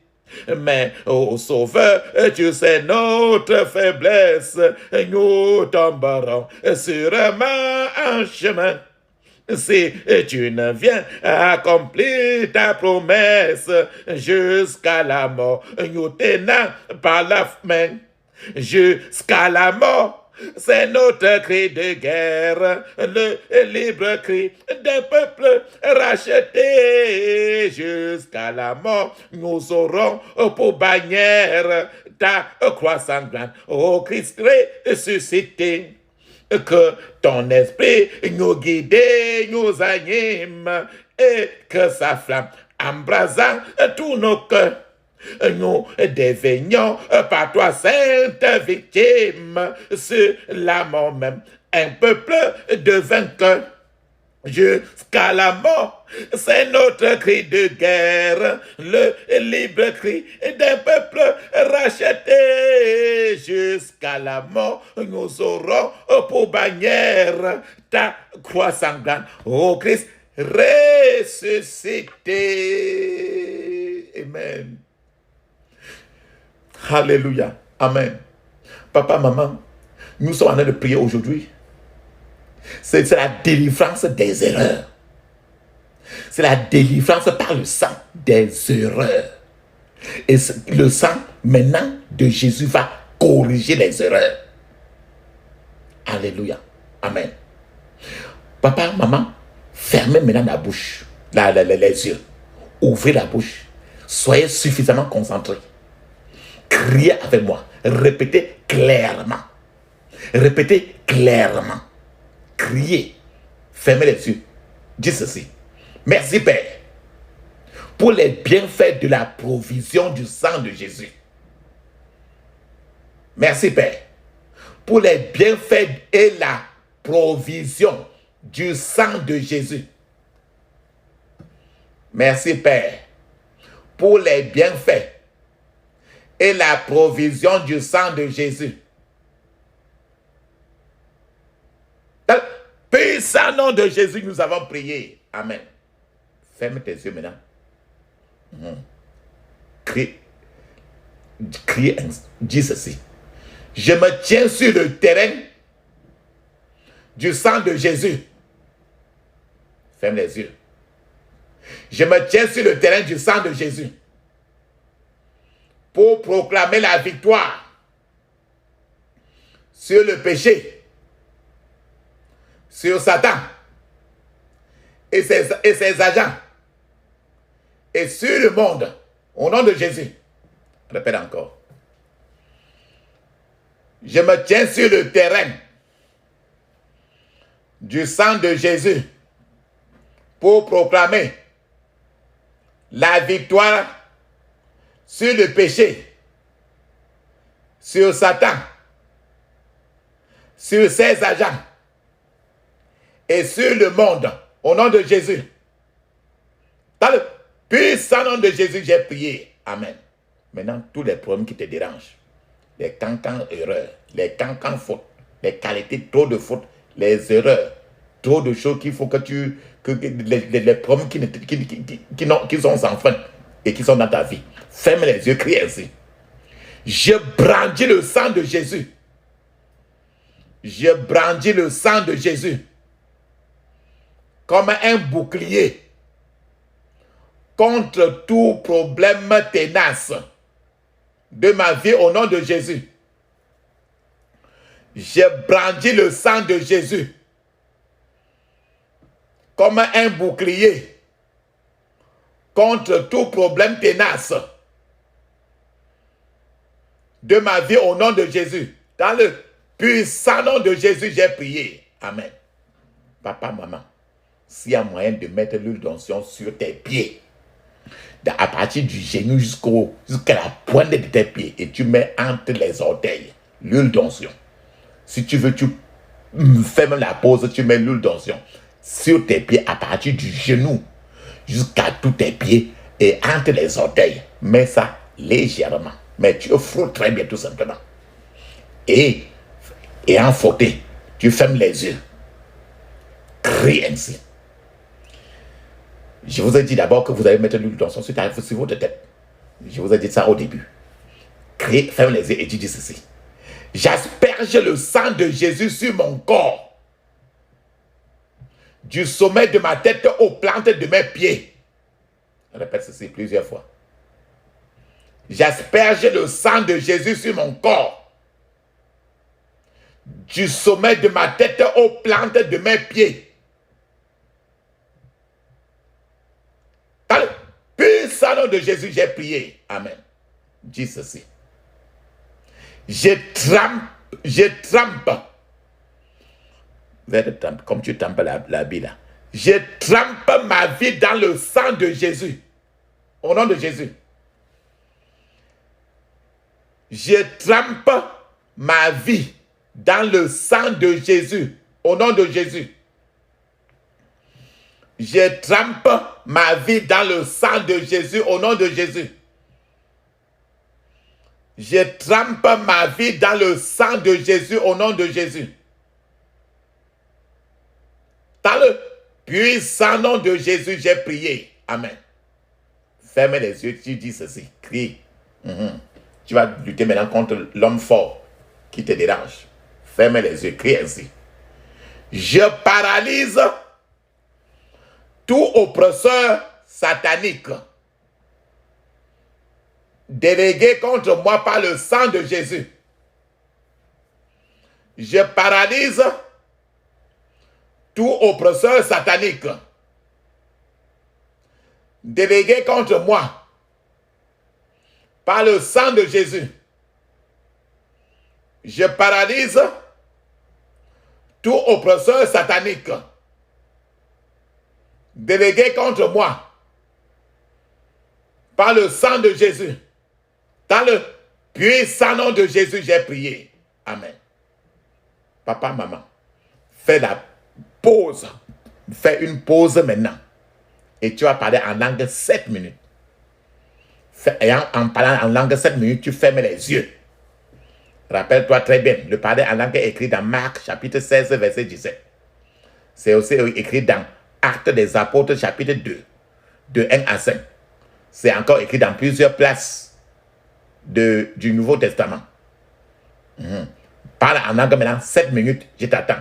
Mais, ô Sauveur, tu sais notre faiblesse, nous tomberons sûrement en chemin. Si tu ne viens accomplir ta promesse jusqu'à la mort, nous tenons par la main jusqu'à la mort. C'est notre cri de guerre, le libre cri d'un peuple racheté. Jusqu'à la mort, nous aurons pour bannière ta croix sanglante, ô Christ ressuscité. Que ton esprit nous guide, nous anime, et que sa flamme embrasant tous nos cœurs, nous devenions par toi sainte victime sur la mort même, un peuple de vainqueurs. Jusqu'à la mort, c'est notre cri de guerre, le libre cri d'un peuple racheté. Jusqu'à la mort, nous aurons pour bannière ta croix sanglante, ô Christ ressuscité. Amen. Alléluia. Amen. Papa, maman, nous sommes en train de prier aujourd'hui. C'est la délivrance des erreurs. C'est la délivrance par le sang des erreurs. Et le sang, maintenant, de Jésus va corriger les erreurs. Alléluia. Amen. Papa, maman, fermez maintenant la bouche, les yeux. Ouvrez la bouche. Soyez suffisamment concentrés. Criez avec moi. Répétez clairement. Répétez clairement. Criez. Fermez les yeux. Dites ceci. Merci Père pour les bienfaits de la provision du sang de Jésus. Merci Père pour les bienfaits et la provision du sang de Jésus. Merci Père pour les bienfaits et la provision du sang de Jésus. Dans le puissant nom de Jésus, nous avons prié. Amen. Ferme tes yeux maintenant. Crie, dis ceci. Je me tiens sur le terrain du sang de Jésus. Ferme les yeux. Je me tiens sur le terrain du sang de Jésus. pour proclamer la victoire sur le péché, sur Satan et ses agents, et sur le monde, au nom de Jésus. Répète encore. Je me tiens sur le terrain du sang de Jésus pour proclamer la victoire sur le péché, sur Satan, sur ses agents et sur le monde, au nom de Jésus. Dans le puissant nom de Jésus, j'ai prié. Amen. Maintenant, tous les problèmes qui te dérangent, les cancans erreurs, les cancans fautes, les qualités, trop de fautes, les erreurs, trop de choses qu'il faut que les problèmes qui sont sans fin et qui sont dans ta vie. Ferme les yeux, crie ainsi. Je brandis le sang de Jésus. Je brandis le sang de Jésus comme un bouclier contre tout problème tenace de ma vie au nom de Jésus. Je brandis le sang de Jésus comme un bouclier contre tout problème tenace de ma vie au nom de Jésus. Dans le puissant nom de Jésus, j'ai prié. Amen. Papa, maman, s'il y a moyen de mettre l'huile d'onction sur tes pieds, à partir du genou jusqu'à la pointe de tes pieds, et tu mets entre les orteils l'huile d'onction. Si tu veux, tu fais même la pause, tu mets l'huile d'onction sur tes pieds à partir du genou jusqu'à tous tes pieds et entre les orteils. Mets ça légèrement, mais tu frottes très bien tout simplement. Et en frotté, tu fermes les yeux. Crie ainsi. Je vous ai dit d'abord que vous allez mettre l'huile d'onction sur votre tête. Je vous ai dit ça au début. Crie, ferme les yeux et tu dis ceci. J'asperge le sang de Jésus sur mon corps, du sommet de ma tête aux plantes de mes pieds. Répète ceci plusieurs fois. J'asperge le sang de Jésus sur mon corps, du sommet de ma tête aux plantes de mes pieds. Dans le puissant nom de Jésus, j'ai prié. Amen. Dis ceci. Je trempe, comme tu trempes la vie là. Je trempe ma vie dans le sang de Jésus. Au nom de Jésus. Je trempe ma vie dans le sang de Jésus. Au nom de Jésus. Je trempe ma vie dans le sang de Jésus. Au nom de Jésus. Je trempe ma vie dans le sang de Jésus au nom de Jésus. Dans le puissant nom de Jésus, j'ai prié. Amen. Ferme les yeux, tu dis ceci. Crie. Tu vas lutter maintenant contre l'homme fort qui te dérange. Ferme les yeux, crie ainsi. Je paralyse tout oppresseur satanique délégué contre moi par le sang de Jésus. Je paralyse tout oppresseur satanique délégué contre moi par le sang de Jésus. Je paralyse tout oppresseur satanique délégué contre moi par le sang de Jésus. Dans le puissant nom de Jésus, j'ai prié. Amen. Papa, maman, fais la pause. Fais une pause maintenant. Et tu vas parler en langue 7 minutes. Et en parlant en langue 7 minutes, tu fermes les yeux. Rappelle-toi très bien, le parler en langue est écrit dans Marc chapitre 16, verset 17. C'est aussi écrit dans Actes des Apôtres chapitre 2, de 1 à 5. C'est encore écrit dans plusieurs places du Nouveau Testament. Parle en langue maintenant, 7 minutes, je t'attends.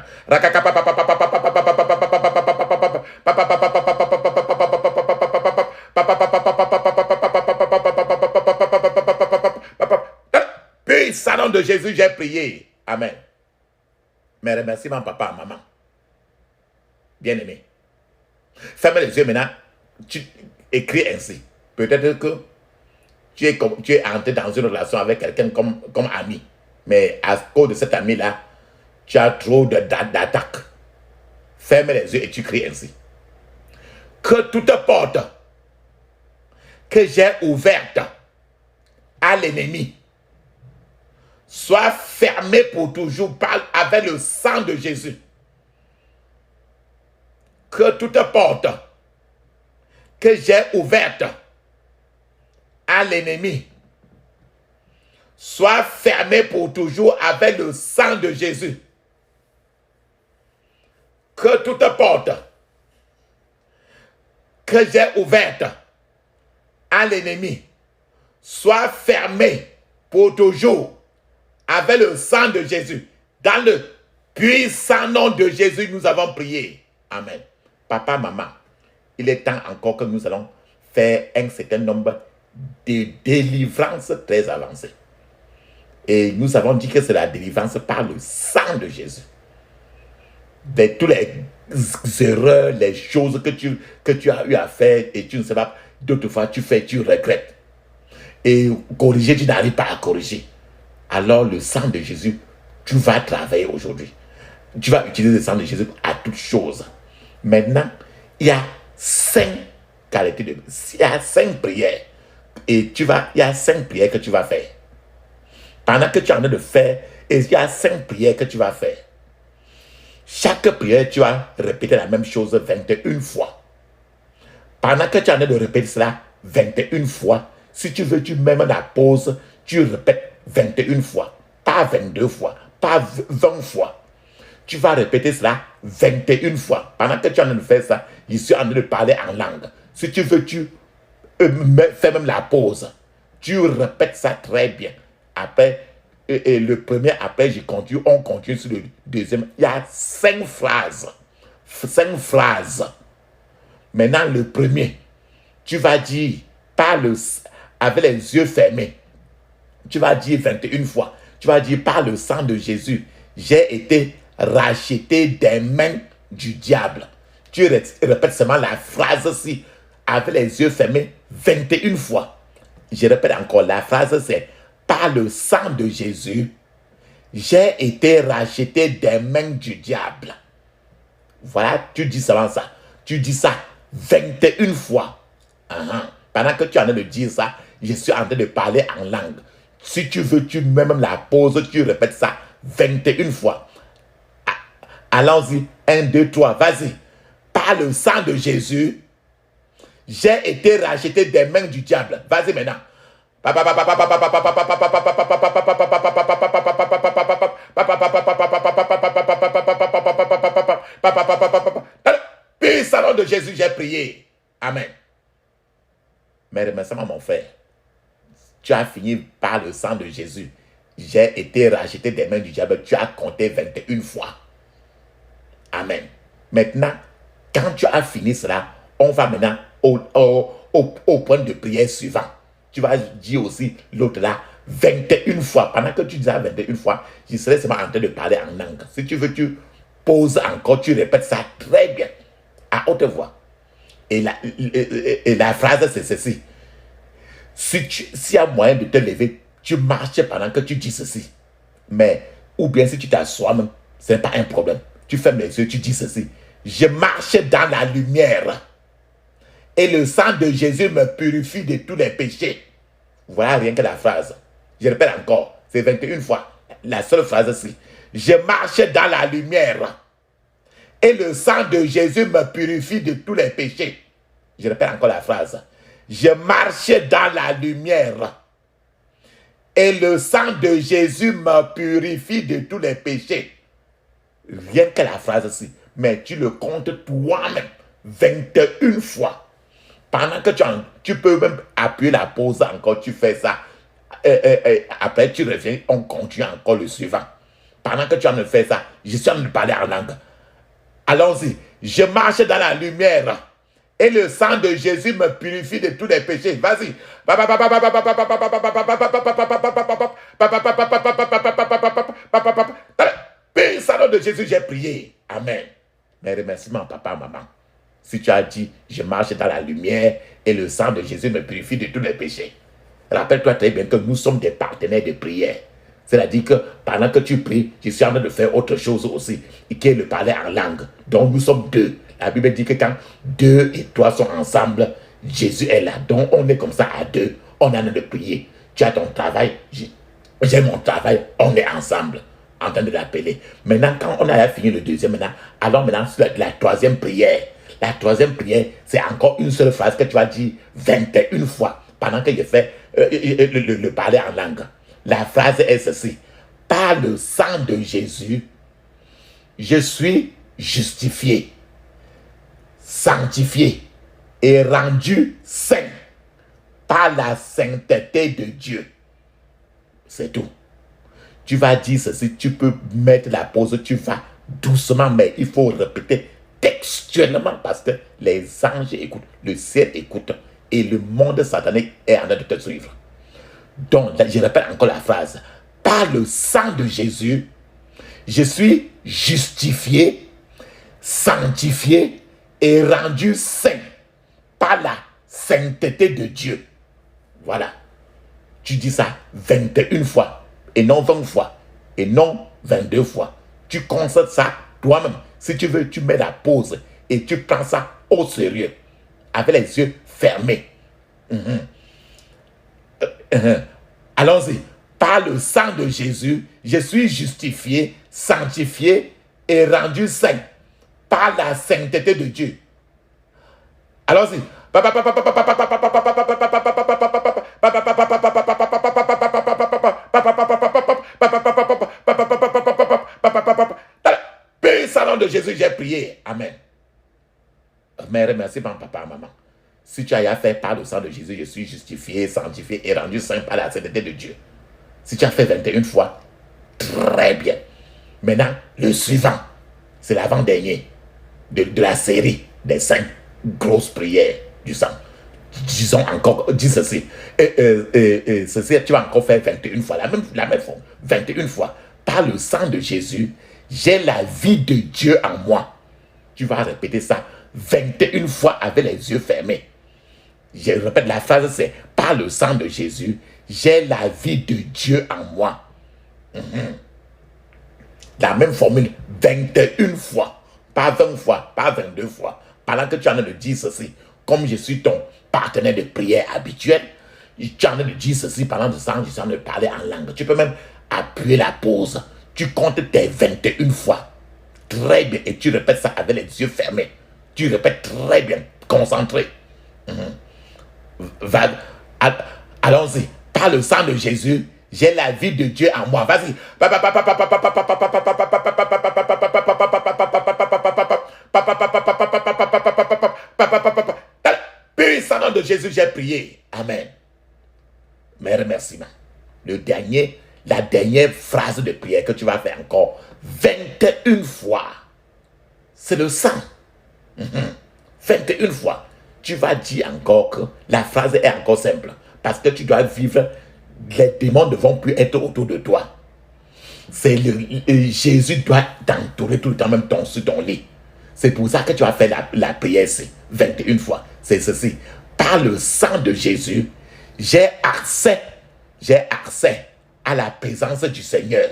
de Jésus, j'ai prié. Amen. Mes remerciements, papa, maman. Bien-aimé. Ferme les yeux maintenant. Tu écris ainsi. Peut-être que tu es entré dans une relation avec quelqu'un comme ami. Mais à cause de cet ami-là, tu as trop d'attaques. Ferme les yeux et tu cries ainsi. Que toute porte que j'ai ouverte à l'ennemi soit fermée pour toujours avec le sang de Jésus. Que toute porte que j'ai ouverte à l'ennemi soit fermée pour toujours avec le sang de Jésus. Que toute porte que j'ai ouverte à l'ennemi soit fermée pour toujours avec le sang de Jésus. Dans le puissant nom de Jésus, nous avons prié. Amen. Papa, maman, il est temps encore que nous allons faire un certain nombre de délivrances très avancées. Et nous avons dit que c'est la délivrance par le sang de Jésus. De toutes les erreurs, les choses que tu as eu à faire et tu ne sais pas, d'autres fois tu fais, tu regrettes. Et corriger, tu n'arrives pas à corriger. Alors le sang de Jésus, tu vas travailler aujourd'hui. Tu vas utiliser le sang de Jésus à toutes choses. Maintenant, il y a 5 qualités il y a 5 prières. Et il y a 5 prières que tu vas faire. Pendant que tu es en train de faire, il y a 5 prières que tu vas faire. Chaque prière, tu vas répéter la même chose 21 fois. Pendant que tu es en train de répéter cela 21 fois, si tu veux, tu mets la pause, tu répètes 21 fois, pas 22 fois, pas 20 fois. Tu vas répéter cela 21 fois. Pendant que tu es en train de faire ça, je suis en train de parler en langue. Si tu veux, tu fais même la pause. Tu répètes ça très bien. Après, et le premier, après, on continue sur le deuxième. Il y a 5 phrases. 5 phrases. Maintenant, le premier, tu vas dire, avec les yeux fermés, tu vas dire 21 fois. Tu vas dire, par le sang de Jésus, j'ai été racheté des mains du diable. Tu répètes seulement la phrase-ci, avec les yeux fermés, 21 fois. Je répète encore, la phrase c'est, par le sang de Jésus, j'ai été racheté des mains du diable. Voilà, tu dis seulement ça. Tu dis ça 21 fois. Pendant que tu es en train de dire ça, je suis en train de parler en langue. Si tu veux, tu mets même la pause, tu répètes ça 21 fois. Allons-y, 1, 2, 3, vas-y. Par le sang de Jésus, j'ai été racheté des mains du diable. Vas-y maintenant. Puissant nom de Jésus, j'ai prié. Amen. Mais remerciements, mon frère. Tu as fini par le sang de Jésus. J'ai été racheté des mains du diable. Tu as compté 21 fois. Amen. Maintenant, quand tu as fini cela, on va maintenant au point de prière suivant. Tu vas dire aussi l'autre là 21 fois. Pendant que tu dis ça 21 fois, je serai seulement en train de parler en langue. Si tu veux, tu poses encore, tu répètes ça très bien, à haute voix. Et la phrase, c'est ceci. S'il y a moyen de te lever, tu marches pendant que tu dis ceci. Mais, ou bien si tu t'assois même, ce n'est pas un problème. Tu fermes les yeux, tu dis ceci. Je marche dans la lumière. Et le sang de Jésus me purifie de tous les péchés. Voilà rien que la phrase. Je répète encore, c'est 21 fois. La seule phrase-ci. Je marche dans la lumière. Et le sang de Jésus me purifie de tous les péchés. Je répète encore la phrase. Je marche dans la lumière. Et le sang de Jésus me purifie de tous les péchés. Rien que la phrase-ci. Mais tu le comptes toi-même 21 fois. Pendant que tu peux même appuyer la pause encore, tu fais ça. Après, tu reviens, on continue encore le suivant. Pendant que tu en fais ça, je suis en train de parler en langue. Allons-y. Je marche dans la lumière et le sang de Jésus me purifie de tous les péchés. Vas-y. Père de Jésus, j'ai prié. Amen. Mes remerciements, papa, maman. Si tu as dit, je marche dans la lumière et le sang de Jésus me purifie de tous les péchés. Rappelle-toi très bien que nous sommes des partenaires de prière. C'est-à-dire que pendant que tu pries, je suis en train de faire autre chose aussi, qui est le parler en langue. Donc nous sommes deux. La Bible dit que quand 2 et 3 sont ensemble, Jésus est là. Donc on est comme ça à 2. On est en train de prier. Tu as ton travail, j'ai mon travail, on est ensemble en train de l'appeler. Maintenant, quand on a fini le deuxième, allons maintenant sur la troisième prière. La troisième prière, c'est encore une seule phrase que tu vas dire 21 fois pendant que je fais le parler en langue. La phrase est ceci. Par le sang de Jésus, je suis justifié, sanctifié et rendu saint par la sainteté de Dieu. C'est tout. Tu vas dire ceci, tu peux mettre la pause, tu vas doucement, mais il faut répéter textuellement parce que les anges écoutent, le ciel écoute et le monde satanique est en train de te suivre. Donc, je répète encore la phrase. Par le sang de Jésus, je suis justifié, sanctifié et rendu saint par la sainteté de Dieu. Voilà. Tu dis ça 21 fois et non 20 fois et non 22 fois. Tu constates ça toi-même. Si tu veux, tu mets la pause et tu prends ça au sérieux avec les yeux fermés. Allons-y. Par le sang de Jésus, je suis justifié, sanctifié et rendu saint par la sainteté de Dieu. Allons-y. Salon de Jésus, j'ai prié. Amen. Mais remercie mon papa, maman. Si tu as fait par le sang de Jésus, je suis justifié, sanctifié et rendu saint par la sainteté de Dieu. Si tu as fait 21 fois, très bien. Maintenant, le suivant, c'est l'avant-dernier de la série des 5 grosses prières du sang. Disons encore, dis ceci. Ceci, tu vas encore faire 21 fois, la même fois. 21 fois. Par le sang de Jésus, j'ai la vie de Dieu en moi. Tu vas répéter ça 21 fois avec les yeux fermés. Je répète, la phrase c'est par le sang de Jésus, j'ai la vie de Dieu en moi. La même formule, 21 fois, pas 20 fois, pas 22 fois. Pendant que tu en as de dire ceci, comme je suis ton partenaire de prière habituel, tu en as de dire ceci pendant ce temps, je suis en train de parler en langue. Tu peux même appuyer la pause. Tu comptes tes 21 fois. Très bien. Et tu répètes ça avec les yeux fermés. Tu répètes très bien. Concentré. Allons-y. Par le sang de Jésus, j'ai la vie de Dieu en moi. Vas-y. Puissant nom de Jésus, j'ai prié. Amen. Mes remerciements. La dernière phrase de prière que tu vas faire encore 21 fois, c'est le sang. 21 fois. Tu vas dire encore que la phrase est encore simple. Parce que tu dois vivre, les démons ne vont plus être autour de toi. Jésus doit t'entourer tout le temps, même sur ton lit. C'est pour ça que tu vas faire la prière ici, 21 fois. C'est ceci. Par le sang de Jésus, j'ai accès à la présence du Seigneur.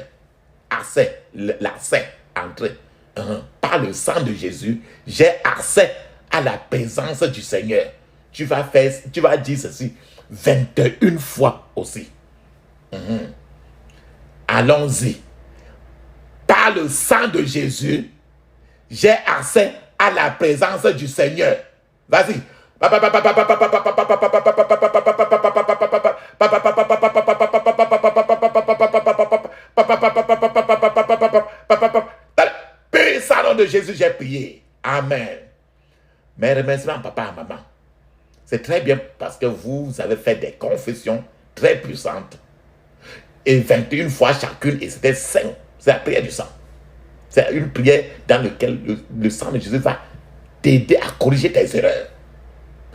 L'accès, entrer. Par le sang de Jésus, j'ai accès à la présence du Seigneur. Tu vas dire ceci 21 fois aussi. Allons-y. Par le sang de Jésus, j'ai accès à la présence du Seigneur. Vas-y. Puissant nom de Jésus, j'ai prié. Amen. Mes remerciements, papa et maman. C'est très bien parce que vous avez fait des confessions très puissantes. Et 21 fois chacune, et c'était saint. C'est la prière du sang. C'est une prière dans laquelle le sang de Jésus va t'aider à corriger tes erreurs.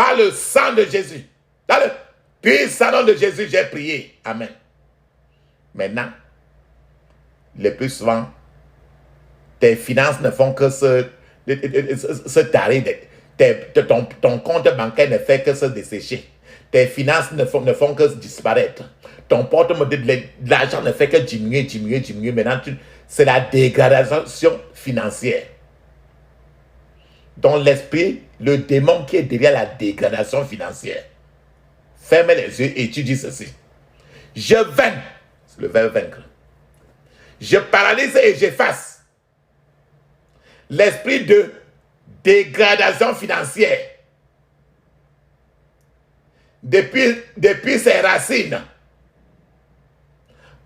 Par le sang de Jésus. Dans le puissant nom de Jésus, j'ai prié. Amen. Maintenant, le plus souvent, tes finances ne font que se tarir. Ton compte bancaire ne fait que se dessécher. Tes finances ne font que disparaître. Ton porte-monnaie de l'argent ne fait que diminuer. Maintenant, c'est la dégradation financière. Dans l'esprit, le démon qui est derrière la dégradation financière. Ferme les yeux et tu dis ceci. Je vainc. C'est le verbe vaincre. Je paralyse et j'efface l'esprit de dégradation financière depuis ses racines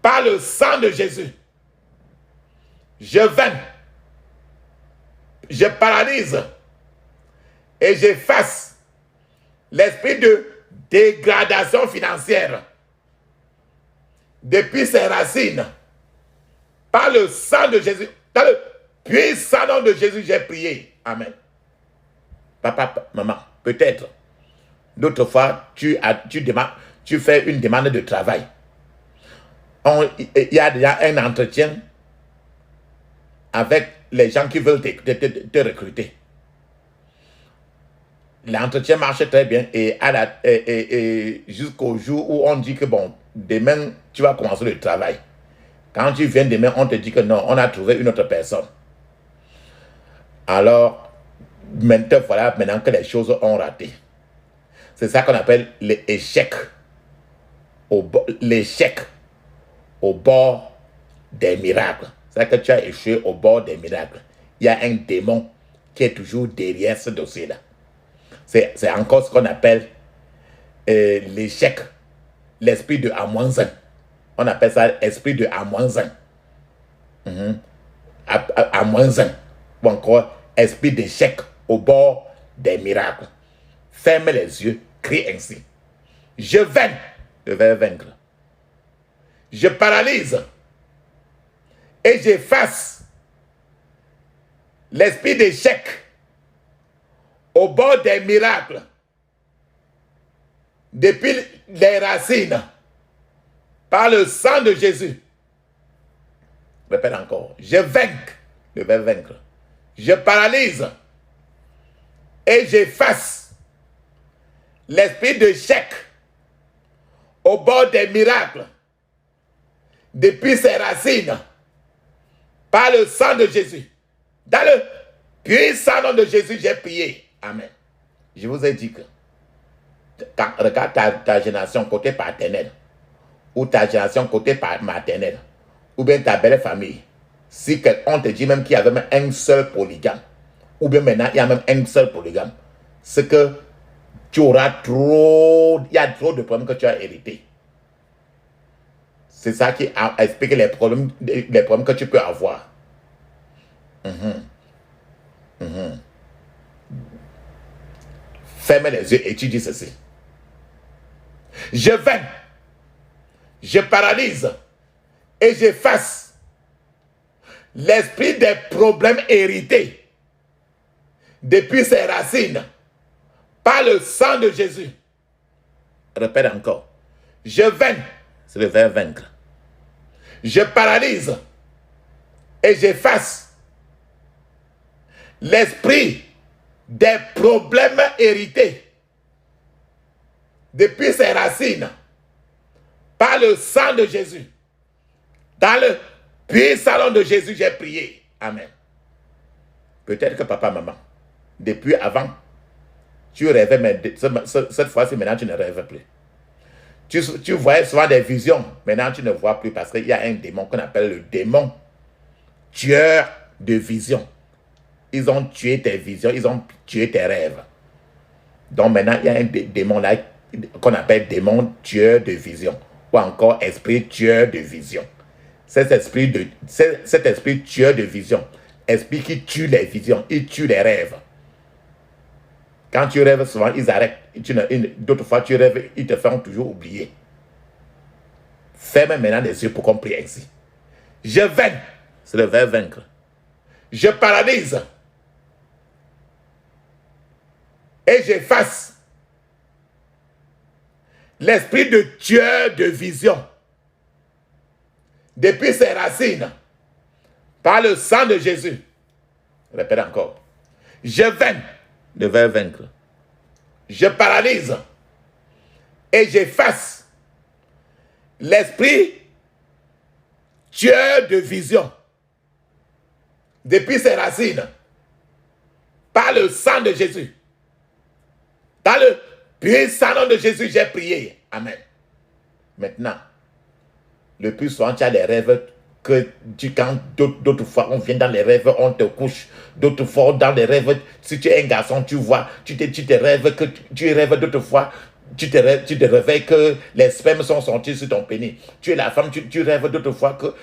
par le sang de Jésus. Je vainc, je paralyse et j'efface l'esprit de dégradation financière depuis ses racines par le sang de Jésus. Dans le puissant nom de Jésus, j'ai prié. Amen. Papa, maman, peut-être, d'autres fois, tu fais une demande de travail. Il y a déjà un entretien avec les gens qui veulent te recruter. L'entretien marche très bien et jusqu'au jour où on dit que bon, demain, tu vas commencer le travail. Quand tu viens demain, on te dit que non, on a trouvé une autre personne. Alors, maintenant que les choses ont raté. C'est ça qu'on appelle l'échec. L'échec au bord des miracles. C'est que tu as échoué au bord des miracles. Il y a un démon qui est toujours derrière ce dossier-là. C'est encore ce qu'on appelle l'échec. L'esprit de A-1. On appelle ça esprit de A-1. A-1. Ou encore esprit d'échec au bord des miracles. Ferme les yeux, crie ainsi. Je vainc, le verbe vaincre. Je paralyse et j'efface l'esprit d'échec au bord des miracles depuis les racines par le sang de Jésus. Répète encore. Je vainc, le verbe vaincre. Je paralyse et j'efface l'esprit d'échec au bord des miracles depuis ses racines par le sang de Jésus. Dans le puissant nom de Jésus, j'ai prié. Amen. Je vous ai dit que regarde ta génération côté paternel ou ta génération côté maternel ou bien ta belle famille. Si on te dit même qu'il y avait même un seul polygame ou bien maintenant il y a même un seul polygame, c'est que tu auras il y a trop de problèmes que tu as hérités. C'est ça qui explique les problèmes que tu peux avoir. Ferme les yeux et tu dis ceci. Je vainc, je paralyse et j'efface l'esprit des problèmes hérités depuis ses racines par le sang de Jésus. Répète encore. Je vainc, c'est le verbe vaincre. Je paralyse et j'efface l'esprit des problèmes hérités depuis ses racines par le sang de Jésus. Dans le puissant nom de Jésus, j'ai prié. Amen. Peut-être que papa, maman, depuis avant, tu rêvais, mais cette fois-ci, maintenant, tu ne rêves plus. Tu voyais souvent des visions. Maintenant, tu ne vois plus parce qu'il y a un démon qu'on appelle le démon tueur de visions. Ils ont tué tes visions, ils ont tué tes rêves. Donc maintenant, il y a un démon là qu'on appelle démon tueur de visions ou encore esprit tueur de visions. Cet esprit tueur de visions, esprit qui tue les visions, il tue les rêves. Quand tu rêves souvent, ils arrêtent. D'autres fois, tu rêves, ils te font toujours oublier. Ferme maintenant les yeux pour qu'on prie ainsi. Je vainc, c'est le verbe vaincre. Je paralyse et j'efface l'esprit de tueur de vision, depuis ses racines, par le sang de Jésus. Répète encore. Je vainc, je vais vaincre. Je paralyse et j'efface l'esprit tueur de vision, depuis ses racines, par le sang de Jésus. Dans le puissant nom de Jésus, j'ai prié. Amen. Maintenant, le plus souvent, tu as les rêves que quand d'autres fois, on vient dans les rêves, on te couche. D'autres fois, dans les rêves, si tu es un garçon, tu vois, tu te rêves que tu rêves d'autres fois. Tu te réveilles que les spermes sont sortis sur ton pénis. Tu es la femme, tu rêves d'autres fois que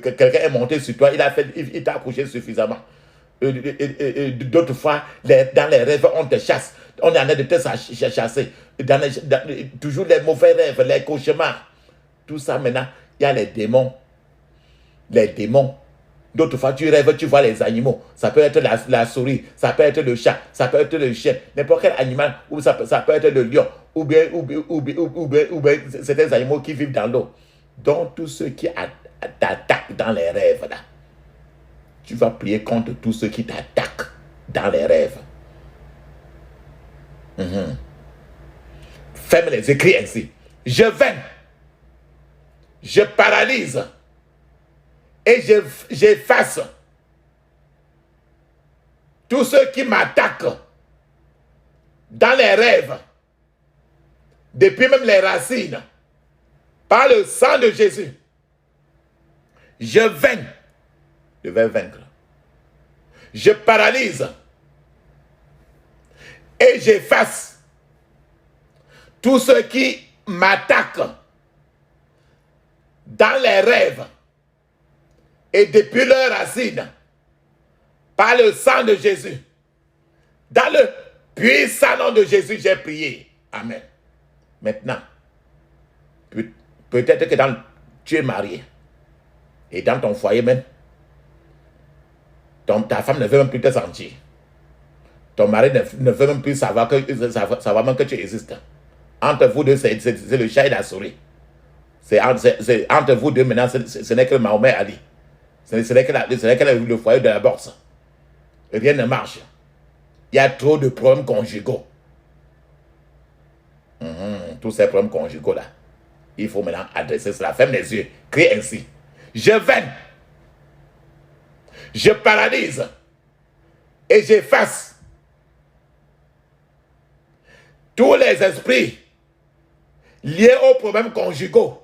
quelqu'un est monté sur toi, il t'a accouché suffisamment. D'autres fois, dans les rêves, on te chasse. On est en train de te chasser. Toujours les mauvais rêves, les cauchemars. Tout ça, maintenant, il y a les démons. Les démons. D'autres fois, tu rêves, tu vois les animaux. Ça peut être la souris, ça peut être le chat, ça peut être le chien, n'importe quel animal, ou ça peut être le lion, ou bien c'est des animaux qui vivent dans l'eau. Donc, tous ceux qui t'attaquent dans les rêves, là, tu vas prier contre tous ceux qui t'attaquent dans les rêves. Ferme les écrits ainsi. Je vainc, je paralyse et j'efface tous ceux qui m'attaquent dans les rêves, depuis même les racines, par le sang de Jésus. Je vainc, je vais vaincre. Je paralyse et j'efface tous ceux qui m'attaquent dans les rêves et depuis leurs racines, par le sang de Jésus. Dans le puissant nom de Jésus, j'ai prié. Amen. Maintenant, peut-être que tu es marié et dans ton foyer même, ta femme ne veut même plus te sentir. Ton mari ne veut même plus savoir même que tu existes. Entre vous deux, c'est le chat et la souris. C'est entre vous deux maintenant, ce n'est que Mahomet Ali. Ce n'est que le foyer de la bourse. Rien ne marche. Il y a trop de problèmes conjugaux. Tous ces problèmes conjugaux là, il faut maintenant adresser cela. Ferme les yeux, crie ainsi. Je vainc, je paralyse et j'efface tous les esprits liés aux problèmes conjugaux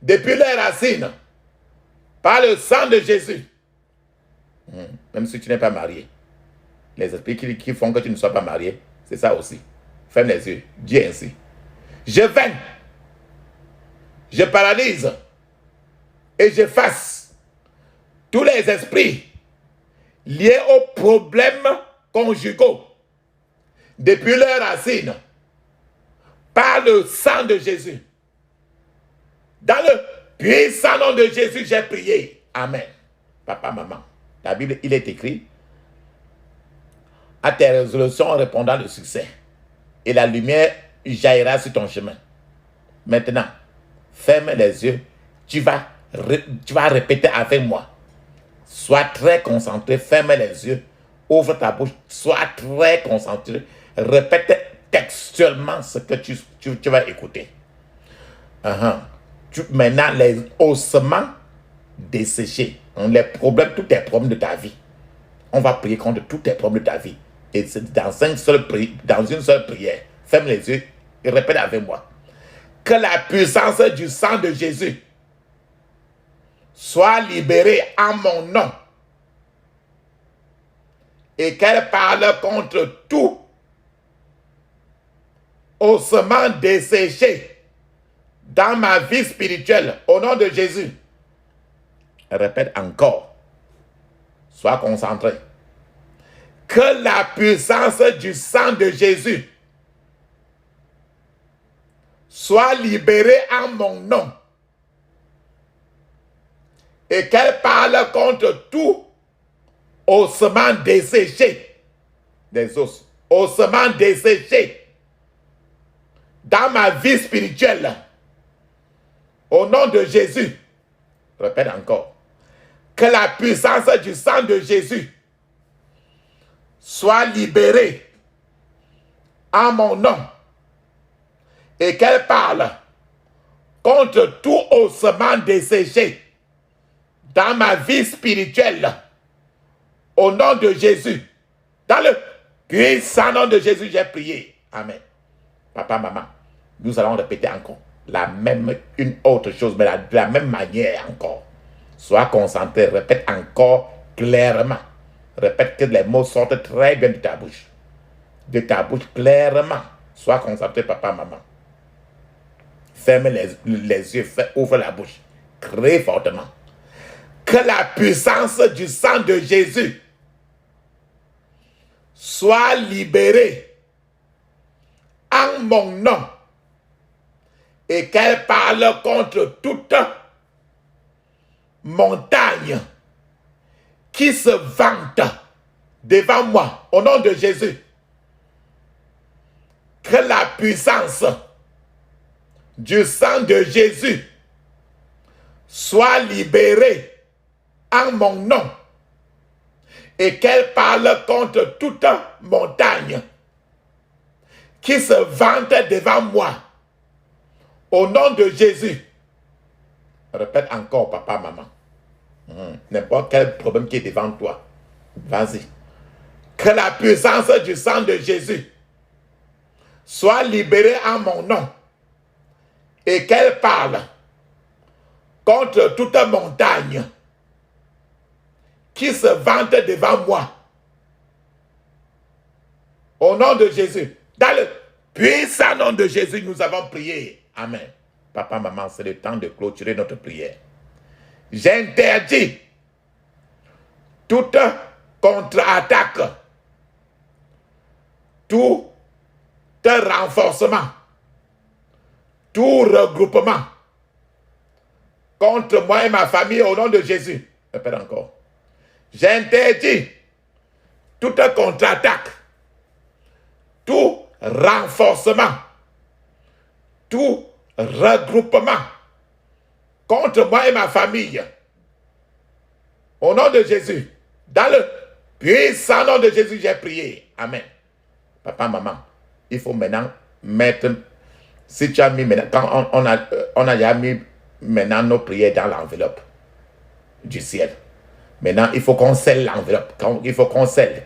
depuis les racines par le sang de Jésus. Même si tu n'es pas marié, les esprits qui font que tu ne sois pas marié, c'est ça aussi. Ferme les yeux, dis ainsi. Je vainc, je paralyse et j'efface tous les esprits liés aux problèmes conjugaux depuis leurs racines par le sang de Jésus. Dans le puissant nom de Jésus, j'ai prié. Amen. Papa, maman, la Bible, il est écrit: à tes résolutions en répondant le succès, et la lumière jaillira sur ton chemin. Maintenant, ferme les yeux. Tu vas répéter avec moi. Sois très concentré. Ferme les yeux. Ouvre ta bouche. Sois très concentré. Répète textuellement ce que tu vas écouter. Maintenant, les ossements desséchés, les problèmes, tous tes problèmes de ta vie. On va prier contre tous tes problèmes de ta vie. Et c'est dans une seule prière. Ferme les yeux et répète avec moi. Que la puissance du sang de Jésus soit libérée en mon nom. Et qu'elle parle contre tout ossement desséché dans ma vie spirituelle. Au nom de Jésus. Répète encore. Sois concentré. Que la puissance du sang de Jésus soit libérée en mon nom. Et qu'elle parle contre tout ossement desséché des os. Ossement desséché dans ma vie spirituelle. Au nom de Jésus. Répète encore. Que la puissance du sang de Jésus soit libérée en mon nom et qu'elle parle contre tout ossement desséché dans ma vie spirituelle. Au nom de Jésus. Dans le puissant nom de Jésus, j'ai prié. Amen. Papa, maman, nous allons répéter encore une autre chose, mais de la même manière encore. Sois concentré, répète encore clairement. Répète que les mots sortent très bien de ta bouche. De ta bouche clairement. Sois concentré, papa, maman. Ferme les yeux, ouvre la bouche. Crie fortement. Que la puissance du sang de Jésus soit libérée en mon nom et qu'elle parle contre toute montagne qui se vante devant moi au nom de Jésus. Que la puissance du sang de Jésus soit libérée en mon nom et qu'elle parle contre toute montagne qui se vante devant moi. Au nom de Jésus. Répète encore, papa, maman. N'importe quel problème qui est devant toi. Vas-y. Que la puissance du sang de Jésus soit libérée en mon nom et qu'elle parle contre toute montagne qui se vante devant moi. Au nom de Jésus. Dans le puissant nom de Jésus, nous avons prié. Amen. Papa, maman, c'est le temps de clôturer notre prière. J'interdis toute contre-attaque, tout renforcement, tout regroupement contre moi et ma famille au nom de Jésus. Répète encore. J'interdis toute contre-attaque, tout renforcement, tout regroupement contre moi et ma famille. Au nom de Jésus. Dans le puissant nom de Jésus, j'ai prié. Amen. Papa, maman, il faut maintenant mettre, si tu as mis maintenant, quand on a déjà mis maintenant nos prières dans l'enveloppe du ciel. Maintenant, il faut qu'on scelle l'enveloppe. Il faut qu'on scelle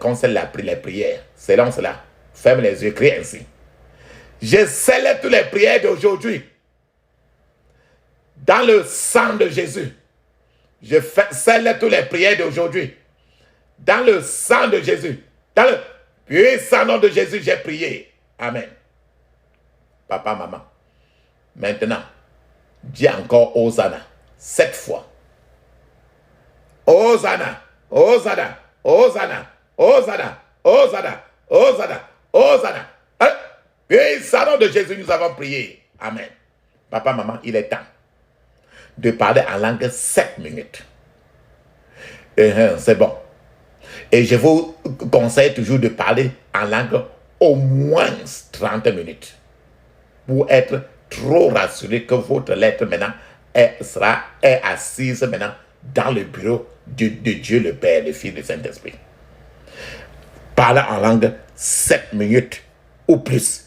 les prières. Selon cela, ferme les yeux, crie ainsi. Je scelle toutes les prières d'aujourd'hui dans le sang de Jésus. Je scelle toutes les prières d'aujourd'hui dans le sang de Jésus. Dans le puissant nom de Jésus, j'ai prié. Amen. Papa, maman. Maintenant, dis encore Hosanna 7 fois. Hosanna, Hosanna, Hosanna, Hosanna, Hosanna, Hosanna, Hosanna. Puissant nom de Jésus, nous avons prié. Amen. Papa, maman, il est temps de parler en langue 7 minutes. C'est bon. Et je vous conseille toujours de parler en langue au moins 30 minutes. Pour être trop rassuré que votre lettre maintenant est assise maintenant dans le bureau de Dieu le Père, le Fils et le Saint-Esprit. Parlez en langue 7 minutes ou plus.